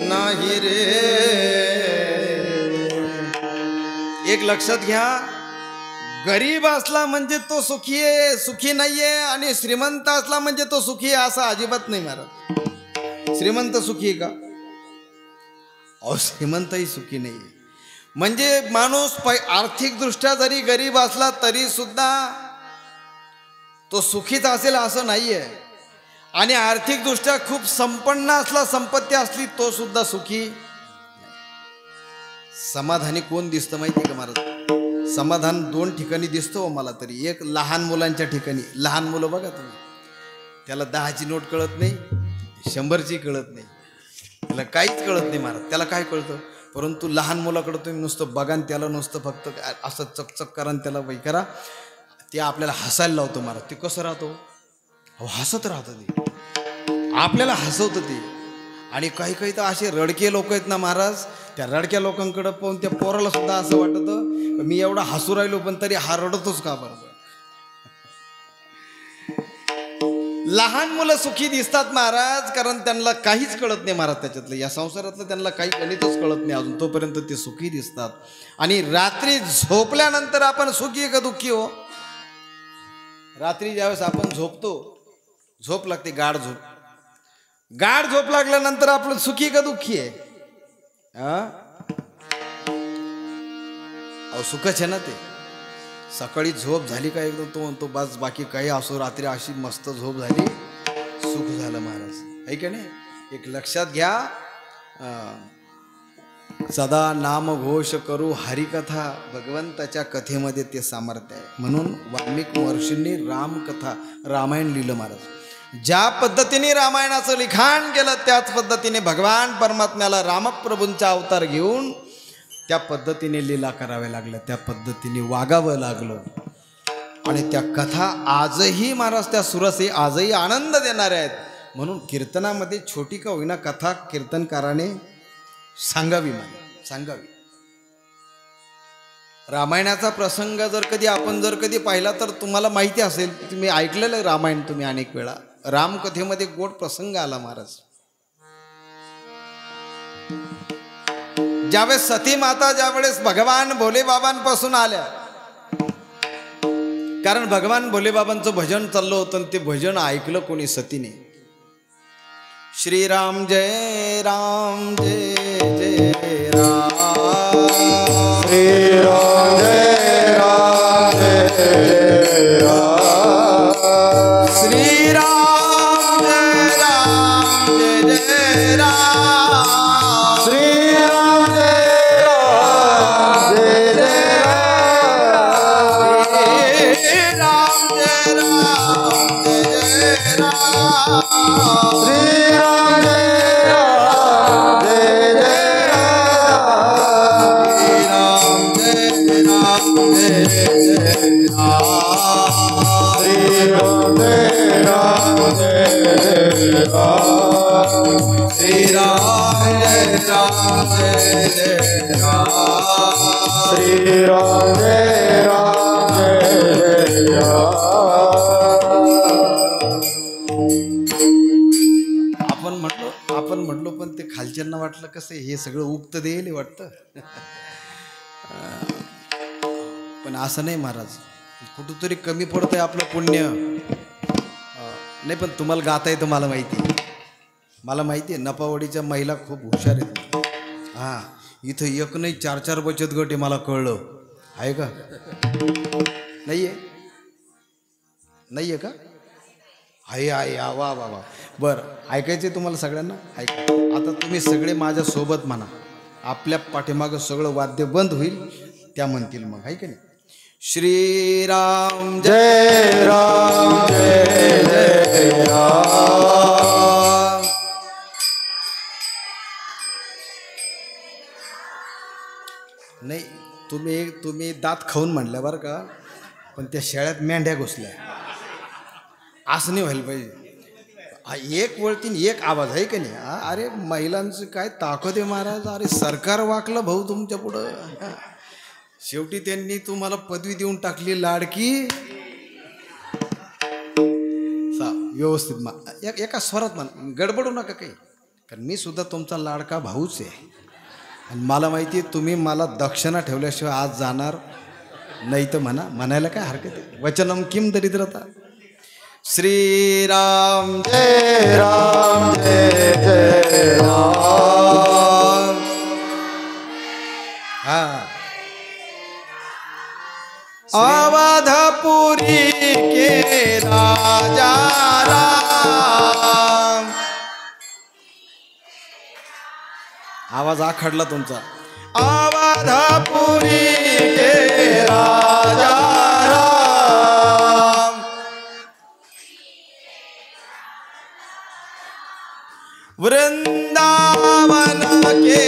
A: नाही रे. एक लक्षात घ्या, गरीब असला म्हणजे तो सुखी आहे, सुखी नाहीये. आणि श्रीमंत असला म्हणजे तो सुखी आहे असं अजिबात नाही महाराज. श्रीमंत सुखी आहे का? अहो श्रीमंतही सुखी नाहीये. म्हणजे माणूस आर्थिक दृष्ट्या जरी गरीब असला तरी सुद्धा तो सुखीच असेल असं नाहीये. आणि आर्थिक दृष्ट्या खूप संपन्न असला, संपत्ती असली, तो सुद्धा सुखी. समाधानी कोण दिसतं माहिती का महाराज? समाधान दोन ठिकाणी दिसतो मला तरी. एक लहान मुलांच्या ठिकाणी. लहान मुलं बघा तुम्ही, त्याला 10ची नोट कळत नाही, 100ची कळत नाही, त्याला काहीच कळत नाही महाराज. त्याला काय कळतं? परंतु लहान मुलाकडं तुम्ही नुसतं बघा, त्याला नुसतं फक्त असं चकचक करा आणि त्याला वै करा, ते आपल्याला हसायला लावतो महाराज. ते कसं राहतो? अहो हसत राहतं ते, आपल्याला हसवतं ते. आणि काही काही तर असे रडके लोक आहेत ना महाराज, त्या रडक्या लोकांकडं पाहून त्या पोराला सुद्धा असं वाटतं मी एवढा हसू राहिलो पण तरी हा रडतोच का बरोबर. लहान मुलं सुखी दिसतात महाराज, कारण त्यांना काहीच कळत नाही महाराज त्याच्यातलं, या संसारातलं त्यांना काही गणितच कळत नाही अजून, तोपर्यंत ते सुखी दिसतात. आणि रात्री झोपल्यानंतर आपण सुखी का दुःखी हो? रात्री ज्यावेळेस आपण झोपतो, झोप लागते, गाढ झोप. गाढ झोप लागल्यानंतर आपलं सुखी का दुःखी आहे? अहो सुखच आहे ना ते. सकाळी झोप झाली का एकदम तो म्हणतो बस बाकी काही असो, रात्री अशी मस्त झोप झाली, सुख झालं महाराज, आहे का नाही? एक लक्षात घ्या, सदा नाम घोष करू हरिकथा, भगवंताच्या कथेमध्ये ते सामर्थ्य आहे. म्हणून वाल्मिक महर्षींनी रामकथा, रामायण लिहिलं महाराज. ज्या पद्धतीने रामायणाचं लिखाण केलं त्याच पद्धतीने भगवान परमात्म्याला रामप्रभूंचा अवतार घेऊन त्या पद्धतीने लीला कराव्या लागल्या, त्या पद्धतीने वागावं लागलं. आणि त्या कथा आजही महाराज त्या सुरसे आजही आनंद देणाऱ्या आहेत. म्हणून कीर्तनामध्ये छोटी का होईना कथा कीर्तनकाराने सांगावी, सांगावी. रामायणाचा प्रसंग जर कधी आपण जर कधी पाहिला तर तुम्हाला माहिती असेल, तुम्ही ऐकलेलं आहे रामायण तुम्ही अनेक वेळा. रामकथेमध्ये गोड प्रसंग आला महाराज. ज्यावेळेस सती माता ज्यावेळेस भगवान भोलेबाबांपासून आल्या, कारण भगवान भोलेबाबांचं भजन चाललं होतं आणि ते भजन ऐकलं कोणी? सतीने. श्रीराम जय राम जय जय राम,
B: श्रीराम जय राम जय राम,
A: श्रीराम जय राम जय जय राम,
B: श्रीराम जय राम जय जय राम,
A: श्रीराम जय राम जय जय राम,
B: श्रीराम जय राम
A: राम जय राम जय जय राम
B: श्री राम जय राम जय जय राम।
A: आपण म्हटलो पण ते खालच्यांना वाटलं कसं हे सगळं उक्त देईल वाटतं. पण असं नाही महाराज, कुठंतरी कमी पडतंय आपलं पुण्य. नाही पण तुम्हाला गाता येतं मला माहिती आहे. नपावडीच्या महिला खूप हुशार आहेत. हां, इथं एक नाही 4-4 बचत गट आहे, मला कळलं. आहे का? नाही आहे का? आहे वा वा वा. बरं, ऐकायचं तुम्हाला सगळ्यांना? ऐका आता तुम्ही सगळे माझ्या सोबत म्हणा. आपल्या पाठीमागं सगळं वाद्य बंद होईल, त्या म्हणतील मग. आहे का नाही? श्रीराम
B: जय राम जय जय राम।
A: नाही, तुम्ही दात खाऊन म्हणल्या बरं का, पण त्या शेळ्यात मेंढ्या घुसल्या. असं नाही व्हायला पाहिजे. एक वळतीन एक आवाज आहे का नाही? अरे महिलांचं काय ताकद आहे महाराज. अरे सरकार वाकलं भाऊ तुमच्या पुढं. शेवटी त्यांनी तुम्हाला पदवी देऊन टाकली लाडकी. व्यवस्थित एका स्वरात म्हण, गडबडू नका काही. कारण मी सुद्धा तुमचा लाडका भाऊच आहे. आणि मला माहिती आहे तुम्ही मला दक्षिणा ठेवल्याशिवाय आज जाणार नाही. तर म्हणायला काय हरकत आहे. वचनम किम दरिद्रता. श्रीराम
B: जय राम जय जय राम।
A: हा, अवधपुरी के राजा राम. आवाज आखडला तुमचा. अवधपुरी के राजा राम, वृंदावन के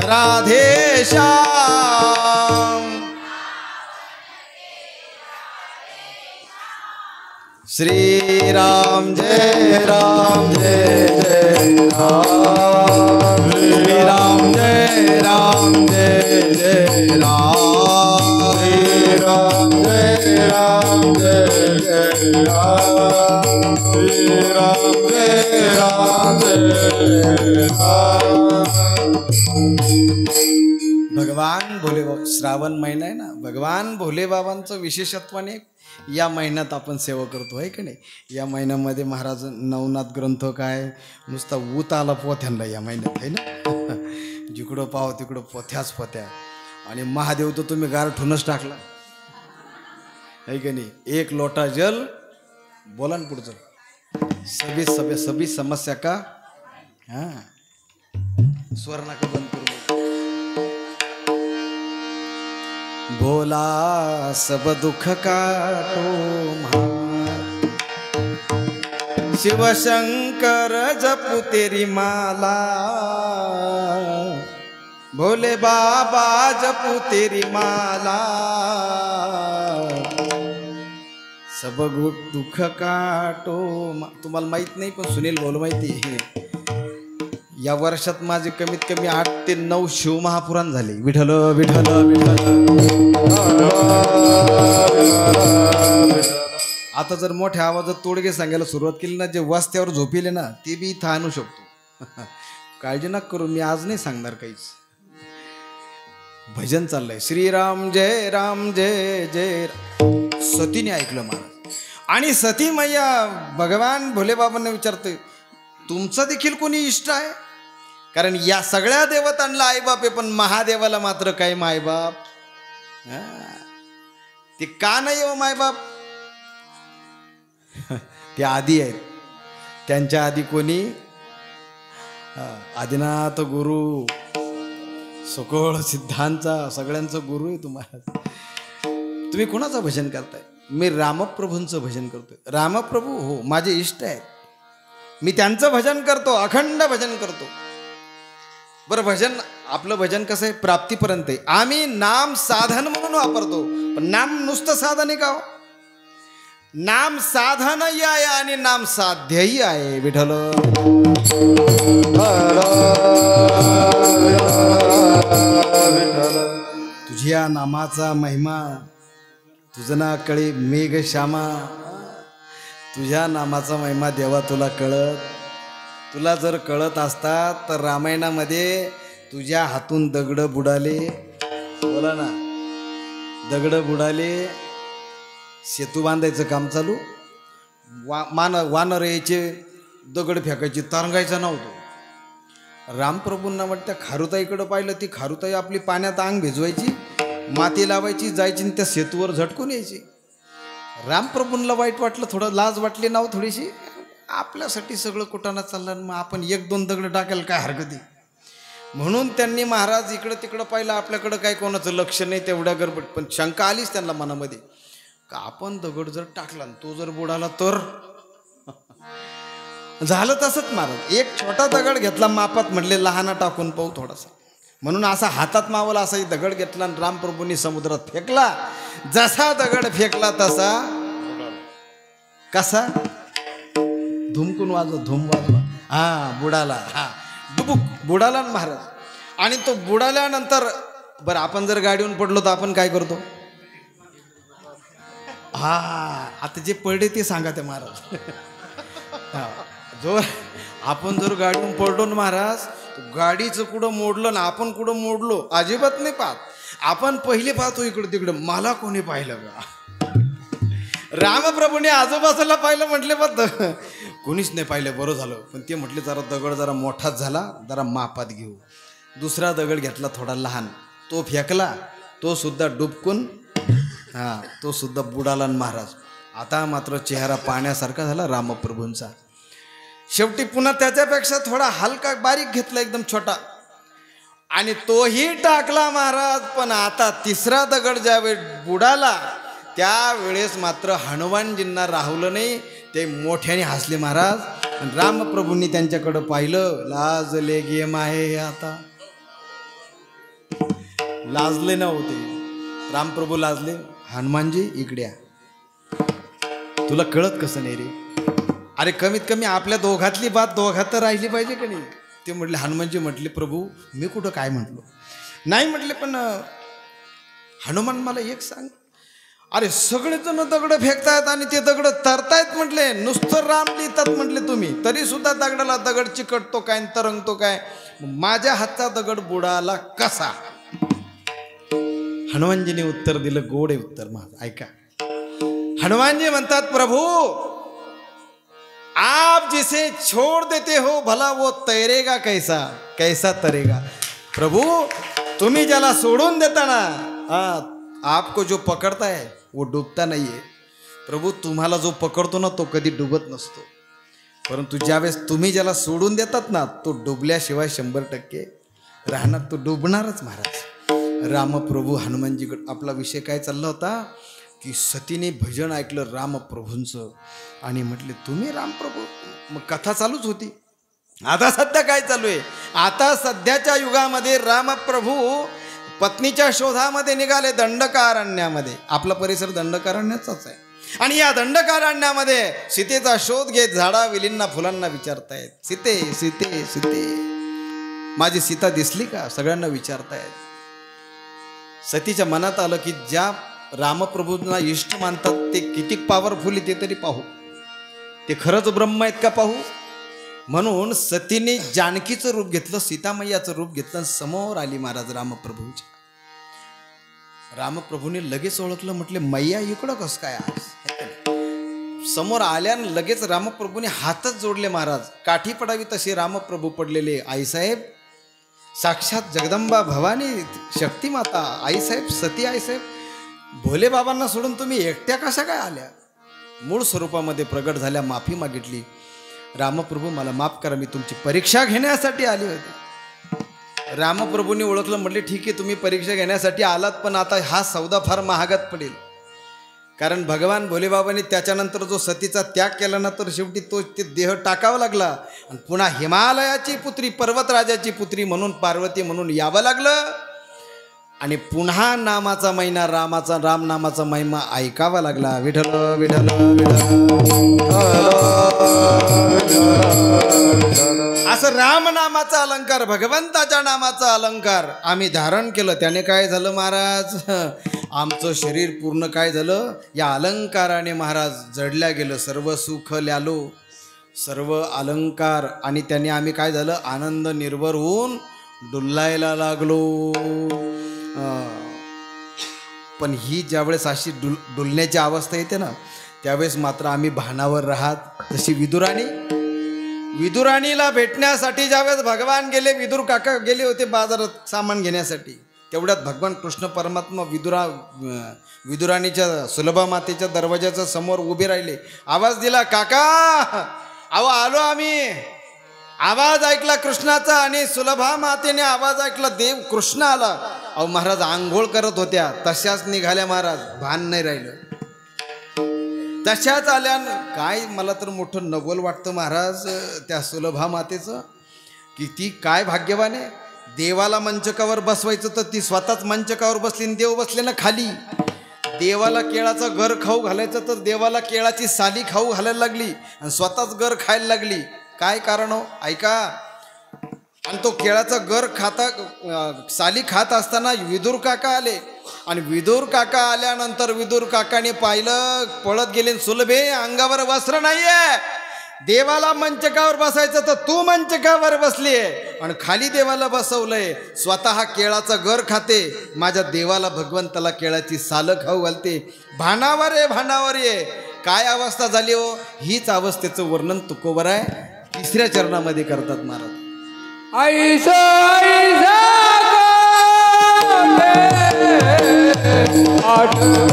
A: राधे श्याम. श्री राम जय राम जय जय राम। श्री राम जय राम जय जय राम।
B: श्री राम जय राम जय जय राम। श्री राम जय राम जय राम।
A: भगवान भोले बाबा, श्रावण महिना आहे ना, भगवान भोले बाबांचं विशेषत्वाने या महिन्यात आपण सेवा करतो. आहे की नाही? या महिन्यामध्ये महाराज नवनाथ ग्रंथ काय नुसता ऊत आला पोथ्यांना या महिन्यात. आहे ना? जिकडं पाव तिकडं पोथ्याच पोथ्या. आणि महादेव तर तुम्ही गारठूनच टाकला. आहे की नाही? एक लोटा जल, बोला ना पुढचं. सभी समस्या का हां स्वर्णाका बंद करू. भोला सब दुख काटो म्हार, शिव शंकर जपू तेरी माला. भोले बाबा जपू तेरी माला, सब दुख काटो. तुम्हाला माहित नाही पण सुनील बोल माहिती. या वर्षात माझे कमीत कमी 8 ते 9 शिवमहापुराण झाले. विठ्ठल विठ्ठल विठ्ठल. आता जर मोठ्या आवाजात तोडगे सांगायला सुरुवात केली ना, जे वस्त्यावर झोपिले ना ते बी इथं आणू शकतो. काळजी नका करू, मी आज नाही सांगणार काहीच. भजन चाललंय. श्रीराम जय राम जय जय. सतीने ऐकलं महाराज. आणि सती मैया भगवान भोले बाबांना विचारते, तुमचं देखील कोणी इष्ट आहे? कारण या सगळ्या देवतांना आईबाप आहे, पण महादेवाला मात्र काय मायबाप? ते का नाही हो मायबाप? ते आधी आहेत. त्यांच्या आधी कोणी? आदिनाथ गुरु, सकोळ सिद्धांचा सगळ्यांचं गुरु आहे तुम्हाला. तुम्ही कोणाचं भजन करताय? मी रामप्रभूंचं भजन करतोय. रामप्रभू हो माझे इष्ट आहेत. मी त्यांचं भजन करतो, अखंड भजन करतो. बरं, भजन आपलं भजन कसं आहे? प्राप्तीपर्यंत आहे. आम्ही नाम साधन म्हणून वापरतो, पण नाम नुसतं साधन आहे का हो? नाम साधनही आहे आणि नाम साध्यही आहे. विठ्ठल तुझ्या नामाचा महिमा तुझं ना कळे मेघ श्यामा. तुझ्या नामाचा महिमा देवा तुला कळत. तुला जर कळत असतात तर रामायणामध्ये तुझ्या हातून दगड बुडाले. बोला ना, दगड बुडाले, सेतू बांधायचं काम चालू, वानर यायचे, दगड फेकायची, तरंगायचं नव्हतं. रामप्रभूंना वाटतं खारुताईकडं पाहिलं, ती खारुताई आपली पाण्यात अंग भिजवायची, माती लावायची, जायची आणि त्या सेतूवर झटकून यायची. रामप्रभूंना वाईट वाटलं, थोडं लाज वाटली नाव थोडीशी. आपल्यासाठी सगळं कुटाणा चाललं, मग आपण एक दोन दगड टाकायला काय हरकत आहे. म्हणून त्यांनी महाराज इकडं तिकडं पाहिलं, आपल्याकडं काय कोणाचं लक्ष नाही तेवढ्या गडबड. पण शंका आलीच त्यांना मनामध्ये का आपण दगड जर टाकला तो जर बुडाला तर. झालं तसंच महाराज. एक छोटा दगड घेतला मापात, म्हटले लहाना टाकून पाहू थोडासा. म्हणून असा हातात मावला असा दगड घेतला आणि रामप्रभूंनी समुद्रात फेकला. जसा दगड फेकला तसा कसा धुमकून वाजव, धूम वाजवा, हा बुडाला, हा डुबुक बुडाला महाराज. आणि तो बुडाल्यानंतर बरं आपण जर गाडीहून पडलो तर आपण काय करतो. हा आता जे पडले ते सांगा ते महाराज. हा जो आपण जर गाडीहून पडलो ना महाराज, गाडीचं कुठं मोडलं ना आपण कुठं मोडलो अजिबात नाही पाहत. आपण पहिले पाहतो इकडं तिकडं, मला कोणी पाहिलं का. रामप्रभूने आजूबाजूला पाहिलं, म्हटले बद्द कोणीच नाही पाहिलं, बरं झालं. पण ते म्हटले जरा दगड जरा मोठाच झाला, जरा मापात घेऊ. दुसरा दगड घेतला थोडा लहान, तो फेकला, तो सुद्धा डुबकून हा तो सुद्धा बुडाला महाराज. आता मात्र चेहरा पाण्यासारखा झाला रामप्रभूंचा. शेवटी पुन्हा त्याच्यापेक्षा थोडा हलका बारीक घेतला, एकदम छोटा, आणि तोही टाकला महाराज. पण आता तिसरा दगड ज्यावेळेस बुडाला त्यावेळेस मात्र हनुमानजींना राहुलं नाही. ते मोठ्याने हसले महाराज. आणि रामप्रभूंनी त्यांच्याकडं पाहिलं, लाजले गेम आहे हे आता. लाजले नव्हते रामप्रभू, लाजले. हनुमानजी इकडे या, तुला कळत कसं नाही रे. अरे कमीत कमी आपल्या दोघातली बात दोघात तर राहिली पाहिजे का नाही. ते म्हटले, हनुमानजी म्हटले, प्रभू मी कुठं काय म्हटलो नाही म्हटले, पण हनुमान मला एक सांग. अरे सगळेजण दगड फेकतायत आणि ते दगड तरतायत म्हटले, नुसतं राम लिहितात म्हटले तुम्ही, तरी सुद्धा दगडाला दगड चिकटतो काय तरंगतो काय, माझ्या हातचा दगड बुडाला कसा. हनुमानजीने उत्तर दिलं, गोड आहे उत्तर माझं, ऐका. हनुमानजी म्हणतात, प्रभू आप जिसे छोड़ देते हो भला वो तैरेगा कैसा, कैसा तरेगा. प्रभू तुम्ही ज्याला सोडून देता ना, आपको जो पकडता है वो डुबता नहीं है. प्रभू तुम्हाला जो पकडतो ना तो कधी डुबत नसतो, परंतु ज्यावेळेस तुम्ही ज्याला सोडून देतात ना तो डुबल्याशिवाय 100% राहणार, तो डुबणारच महाराज. रामप्रभू हनुमानजीकडे आपला विषय काय चालला होता की सतीने भजन ऐकलं रामप्रभूंचं आणि म्हटले तुम्ही रामप्रभू. मग कथा चालूच होती. आता सध्या काय चालू आहे, आता सध्याच्या युगामध्ये रामप्रभू पत्नीच्या शोधामध्ये निघाले दंडकारण्यामध्ये. आपला परिसर दंडकारण्याचाच आहे. आणि या दंडकारण्यामध्ये सीतेचा शोध घेत झाडा वेलींना फुलांना विचारतायत, सीते सीते सीते माझी सीता दिसली का, सगळ्यांना विचारतायत. सतीच्या मनात आलं की ज्या रामप्रभूंना इष्ट मानतात ते किती पॉवरफुल ते तरी पाहू, ते खरंच ब्रह्म आहेत का पाहू. म्हणून सतीने जानकीचं रूप घेतलं, सीतामय्याचं रूप घेतलं, समोर आली महाराज रामप्रभूंच्या. रामप्रभूने लगेच ओळखलं, म्हटले मैया इकडं कसं काय आज. समोर आल्यानं लगेच रामप्रभूने हातच जोडले महाराज. काठी पडावी तसे रामप्रभू पडलेले. आईसाहेब साक्षात जगदंबा भवानी शक्ती माता आईसाहेब, सती आईसाहेब, भोले बाबांना सोडून तुम्ही एकट्या कशा काय आल्या. मूळ स्वरूपामध्ये प्रगट झाल्या, माफी मागितली. रामप्रभू मला माफ करा, मी तुमची परीक्षा घेण्यासाठी आली होती. रामप्रभूंनी ओळखलं, म्हटले ठीक आहे तुम्ही परीक्षा घेण्यासाठी आलात, पण आता हा सौदा फार महागात पडेल. कारण भगवान भोलेबाबांनी त्याच्यानंतर जो सतीचा त्याग केला ना, तर शेवटी तो ते देह टाकावा लागला. आणि पुन्हा हिमालयाची पुत्री, पर्वतराजाची पुत्री म्हणून, पार्वती म्हणून यावं लागलं. आणि पुन्हा नामाचा महिना, राम नामाचा महिमा ऐकावा लागला. विठ्ठल विठ्ठल विठ्ठल. असं राम नामाचा अलंकार, भगवंताच्या नामाचा अलंकार आम्ही धारण केलं. त्याने काय झालं महाराज, आमचं शरीर पूर्ण काय झालं, या अलंकाराने महाराज जडल्या गेलं. सर्व सुख ल्यालो, सर्व अलंकार, आणि त्याने आम्ही काय झालं, आनंद निर्भर होऊन डुल्लायला लागलो. पण ही ज्यावेळेस अशी डुलण्याची अवस्था येते ना, त्यावेळेस मात्र आम्ही भानावर राहत. जशी विदुराणीला भेटण्यासाठी ज्यावेळेस भगवान गेले, विदुर काका गेले होते बाजारात सामान घेण्यासाठी, तेवढ्यात भगवान कृष्ण परमात्मा विदुराणीच्या सुलभा मातेच्या दरवाजाच्या समोर उभे राहिले. आवाज दिला, काका अहो आलो आम्ही. आवाज ऐकला कृष्णाचा आणि सुलभा मातेने आवाज ऐकला, देव कृष्ण आला. अहो महाराज आंघोळ करत होत्या, तशाच निघाल्या महाराज, भान नाही राहिलं. तशाच आल्या. काय मला तर मोठं नवल वाटतं महाराज त्या सुलभा मातेचं, की ती काय भाग्यवान आहे. देवाला मंचकावर बसवायचं तर ती स्वतःच मंचकावर बसली आणि देव बसले ना खाली. देवाला केळाचं घर खाऊ घालायचं तर देवाला केळाची साली खाऊ घालायला लागली आणि स्वतःच घर खायला लागली. काय कारण हो, ऐका. आणि तो केळाचा गर खाता साली खात असताना विदुर काका आले. आणि विदुर काका आल्यानंतर विदुर काकाने पाहिलं, पळत गेले. सुलभे अंगावर वस्त्र नाहीये, देवाला मंचकावर बसायचं तर तू मंचकावर बसलीये आणि खाली देवाला बसवलंय. स्वतः केळाचं गर खाते, माझ्या देवाला भगवंताला केळाची सालं खाऊ घालते. भानावर ये, भानावर ये. काय अवस्था झाली हो. हीच अवस्थेचं वर्णन तुकोबर आहे 3ऱ्या चरणामध्ये करतात महाराज.
B: ऐसा आठवते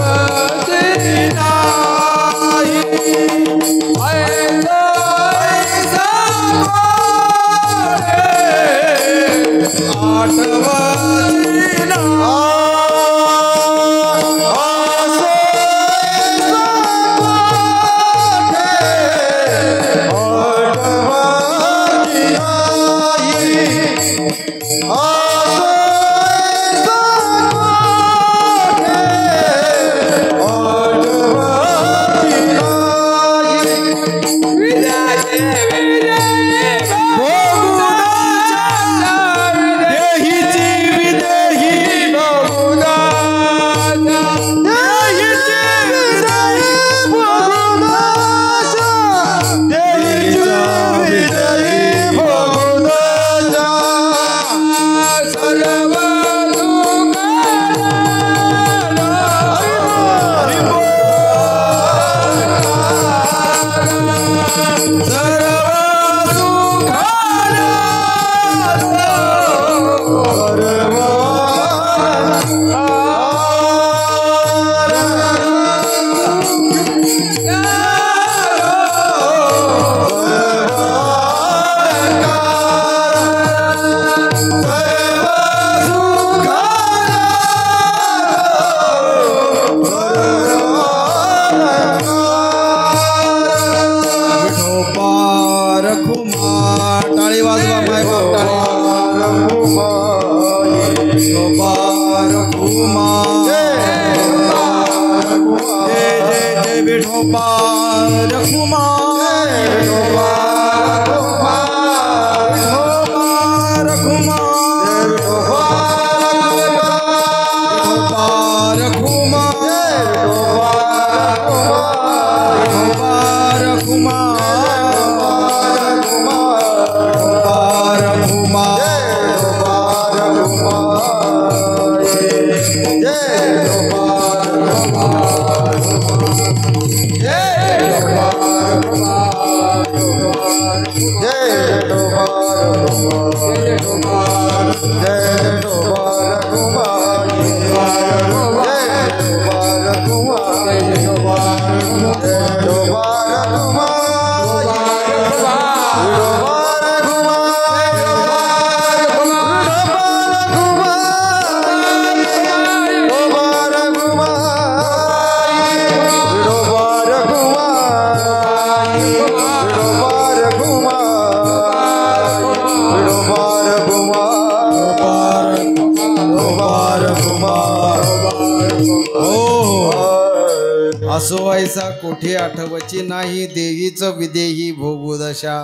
B: नाही,
A: असो ऐसा कोठे आठवची नाही, देवीच विदेही भोगू दशा.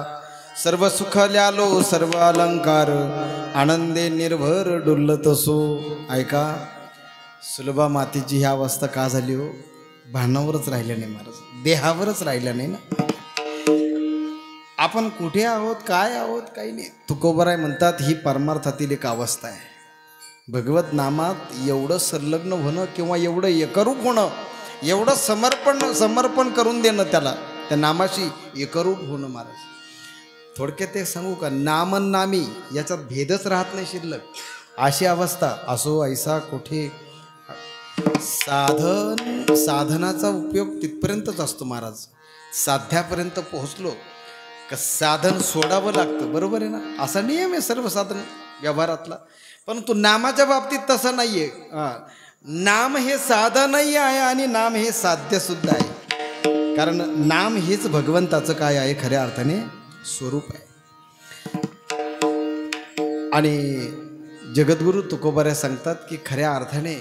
A: सर्व सुखल्यालो सर्व अलंकार आनंदे निर्भर डुलत असो. ऐका, सुलभा मातेची ही अवस्था का झाली हो? भानावरच राहिल्या नाही महाराज, देहावरच राहिल्या नाही ना. आपण कुठे आहोत, काय आहोत, काही नाही. तुकोबराय म्हणतात ही परमार्थातील एक अवस्था आहे. भगवत नामात एवढं संलग्न होणं किंवा एवढं एकरूप होणं, एवढं समर्पण करून देणं त्याला, त्या नामाशी एकरूप होणं महाराज. थोडक्यात ते सांगू का, नाम नामी याच्यात भेदच राहत नाही शिल्लक, अशी अवस्था. असो ऐसा कुठे साधनाचा उपयोग तिथपर्यंतच असतो महाराज. साध्यापर्यंत पोहोचलो का साधन सोडावं लागतं, बरोबर आहे ना. असा नियम आहे सर्व साधन व्यवहारातला. परंतु नामाच्या बाबतीत तसं नाही आहे. नाम हे साधनही आहे आणि नाम हे साध्यसुद्धा आहे. कारण नाम हेच भगवंताचं काय आहे, खऱ्या अर्थाने स्वरूप आहे. आणि जगद्गुरु तुकोबाऱ्या सांगतात की खऱ्या अर्थाने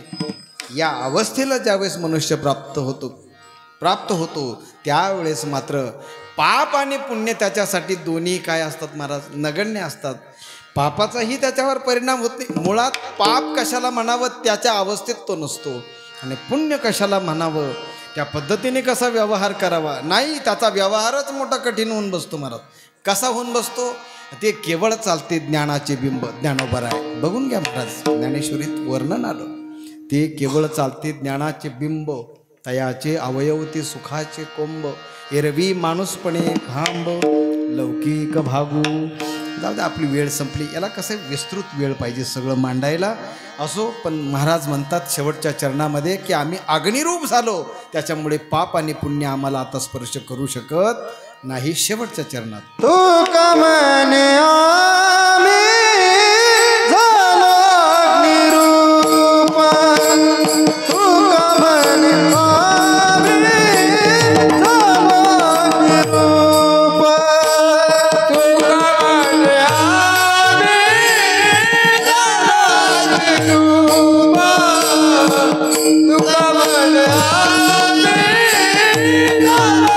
A: या अवस्थेला ज्यावेळेस मनुष्य प्राप्त होतो त्यावेळेस मात्र पाप आणि पुण्य त्याच्यासाठी दोन्ही काय असतात महाराज, नगण्य असतात. पापाचाही त्याच्यावर परिणाम होत नाही. मुळात पाप कशाला म्हणावं त्याच्या अवस्थेत तो नसतो, आणि पुण्य कशाला म्हणावं त्या पद्धतीने कसा व्यवहार करावा, नाही, त्याचा व्यवहारच मोठा कठीण होऊन बसतो महाराज. कसा होऊन बसतो ते केवळ चालते ज्ञानाचे बिंब. ज्ञानोबा आहे, बघून घ्या महाराज, ज्ञानेश्वरीत वर्णन आलं. ते केवळ चालते ज्ञानाचे बिंब, तयाचे अवयव ते सुखाचे कोंब. एरवी माणूसपणे भांब लौकिक भागू. जाऊ दे, आपली वेळ संपली. याला कसं विस्तृत वेळ पाहिजे सगळं मांडायला. असो, पण महाराज म्हणतात शेवटच्या चरणामध्ये की आम्ही अग्निरूप झालो, त्याच्यामुळे पाप आणि पुण्य आम्हाला आता स्पर्श करू शकत नाही. शेवटच्या चरणात
C: तू कमने आम्ही झालो अग्निरूप, तू कमने आम्ही झालो अग्निरूप,
B: तू कमने आम्ही झालो अग्निरूप, तू कमने आम्ही झालो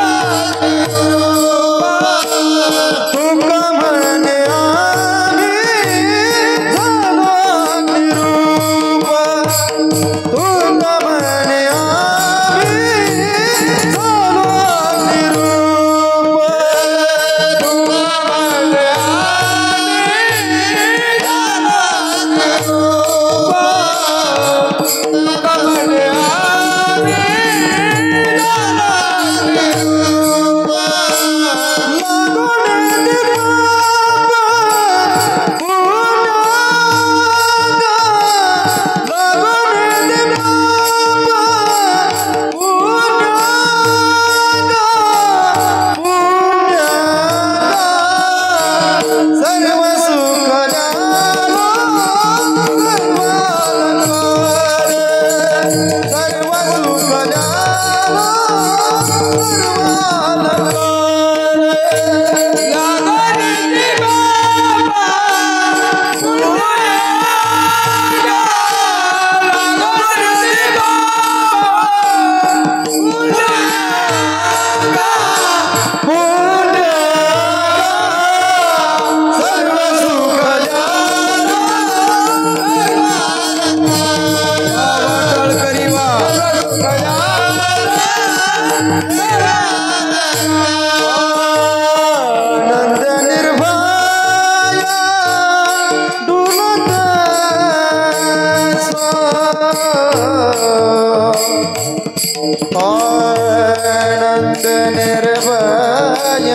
C: आनंद निर्भय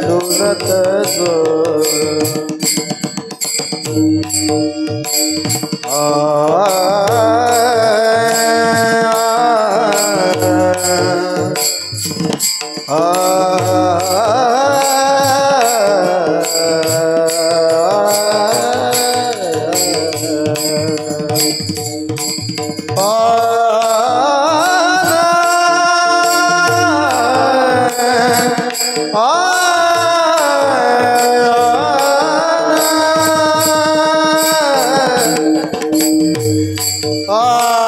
C: डुलत जो Ah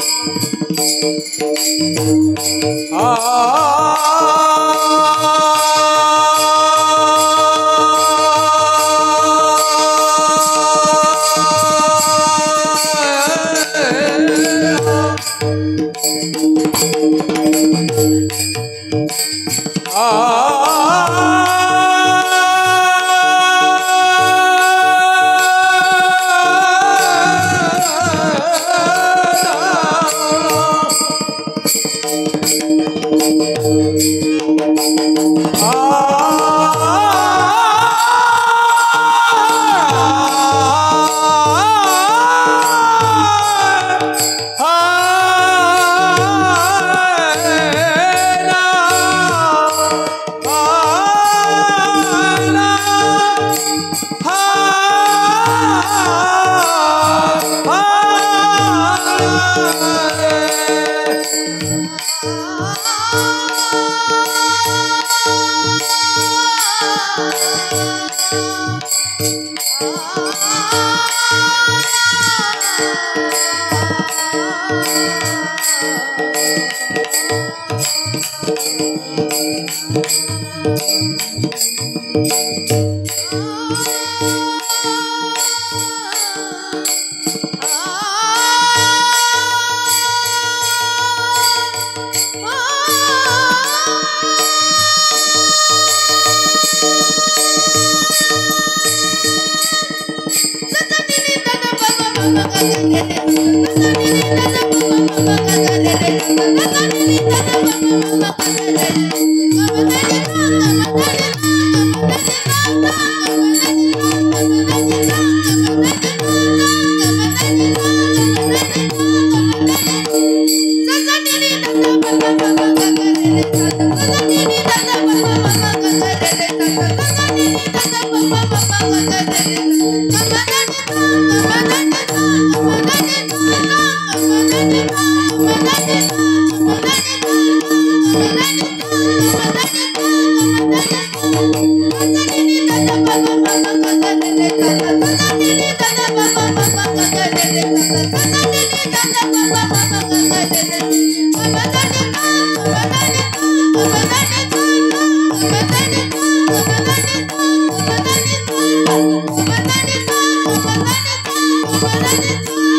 D: Thank you.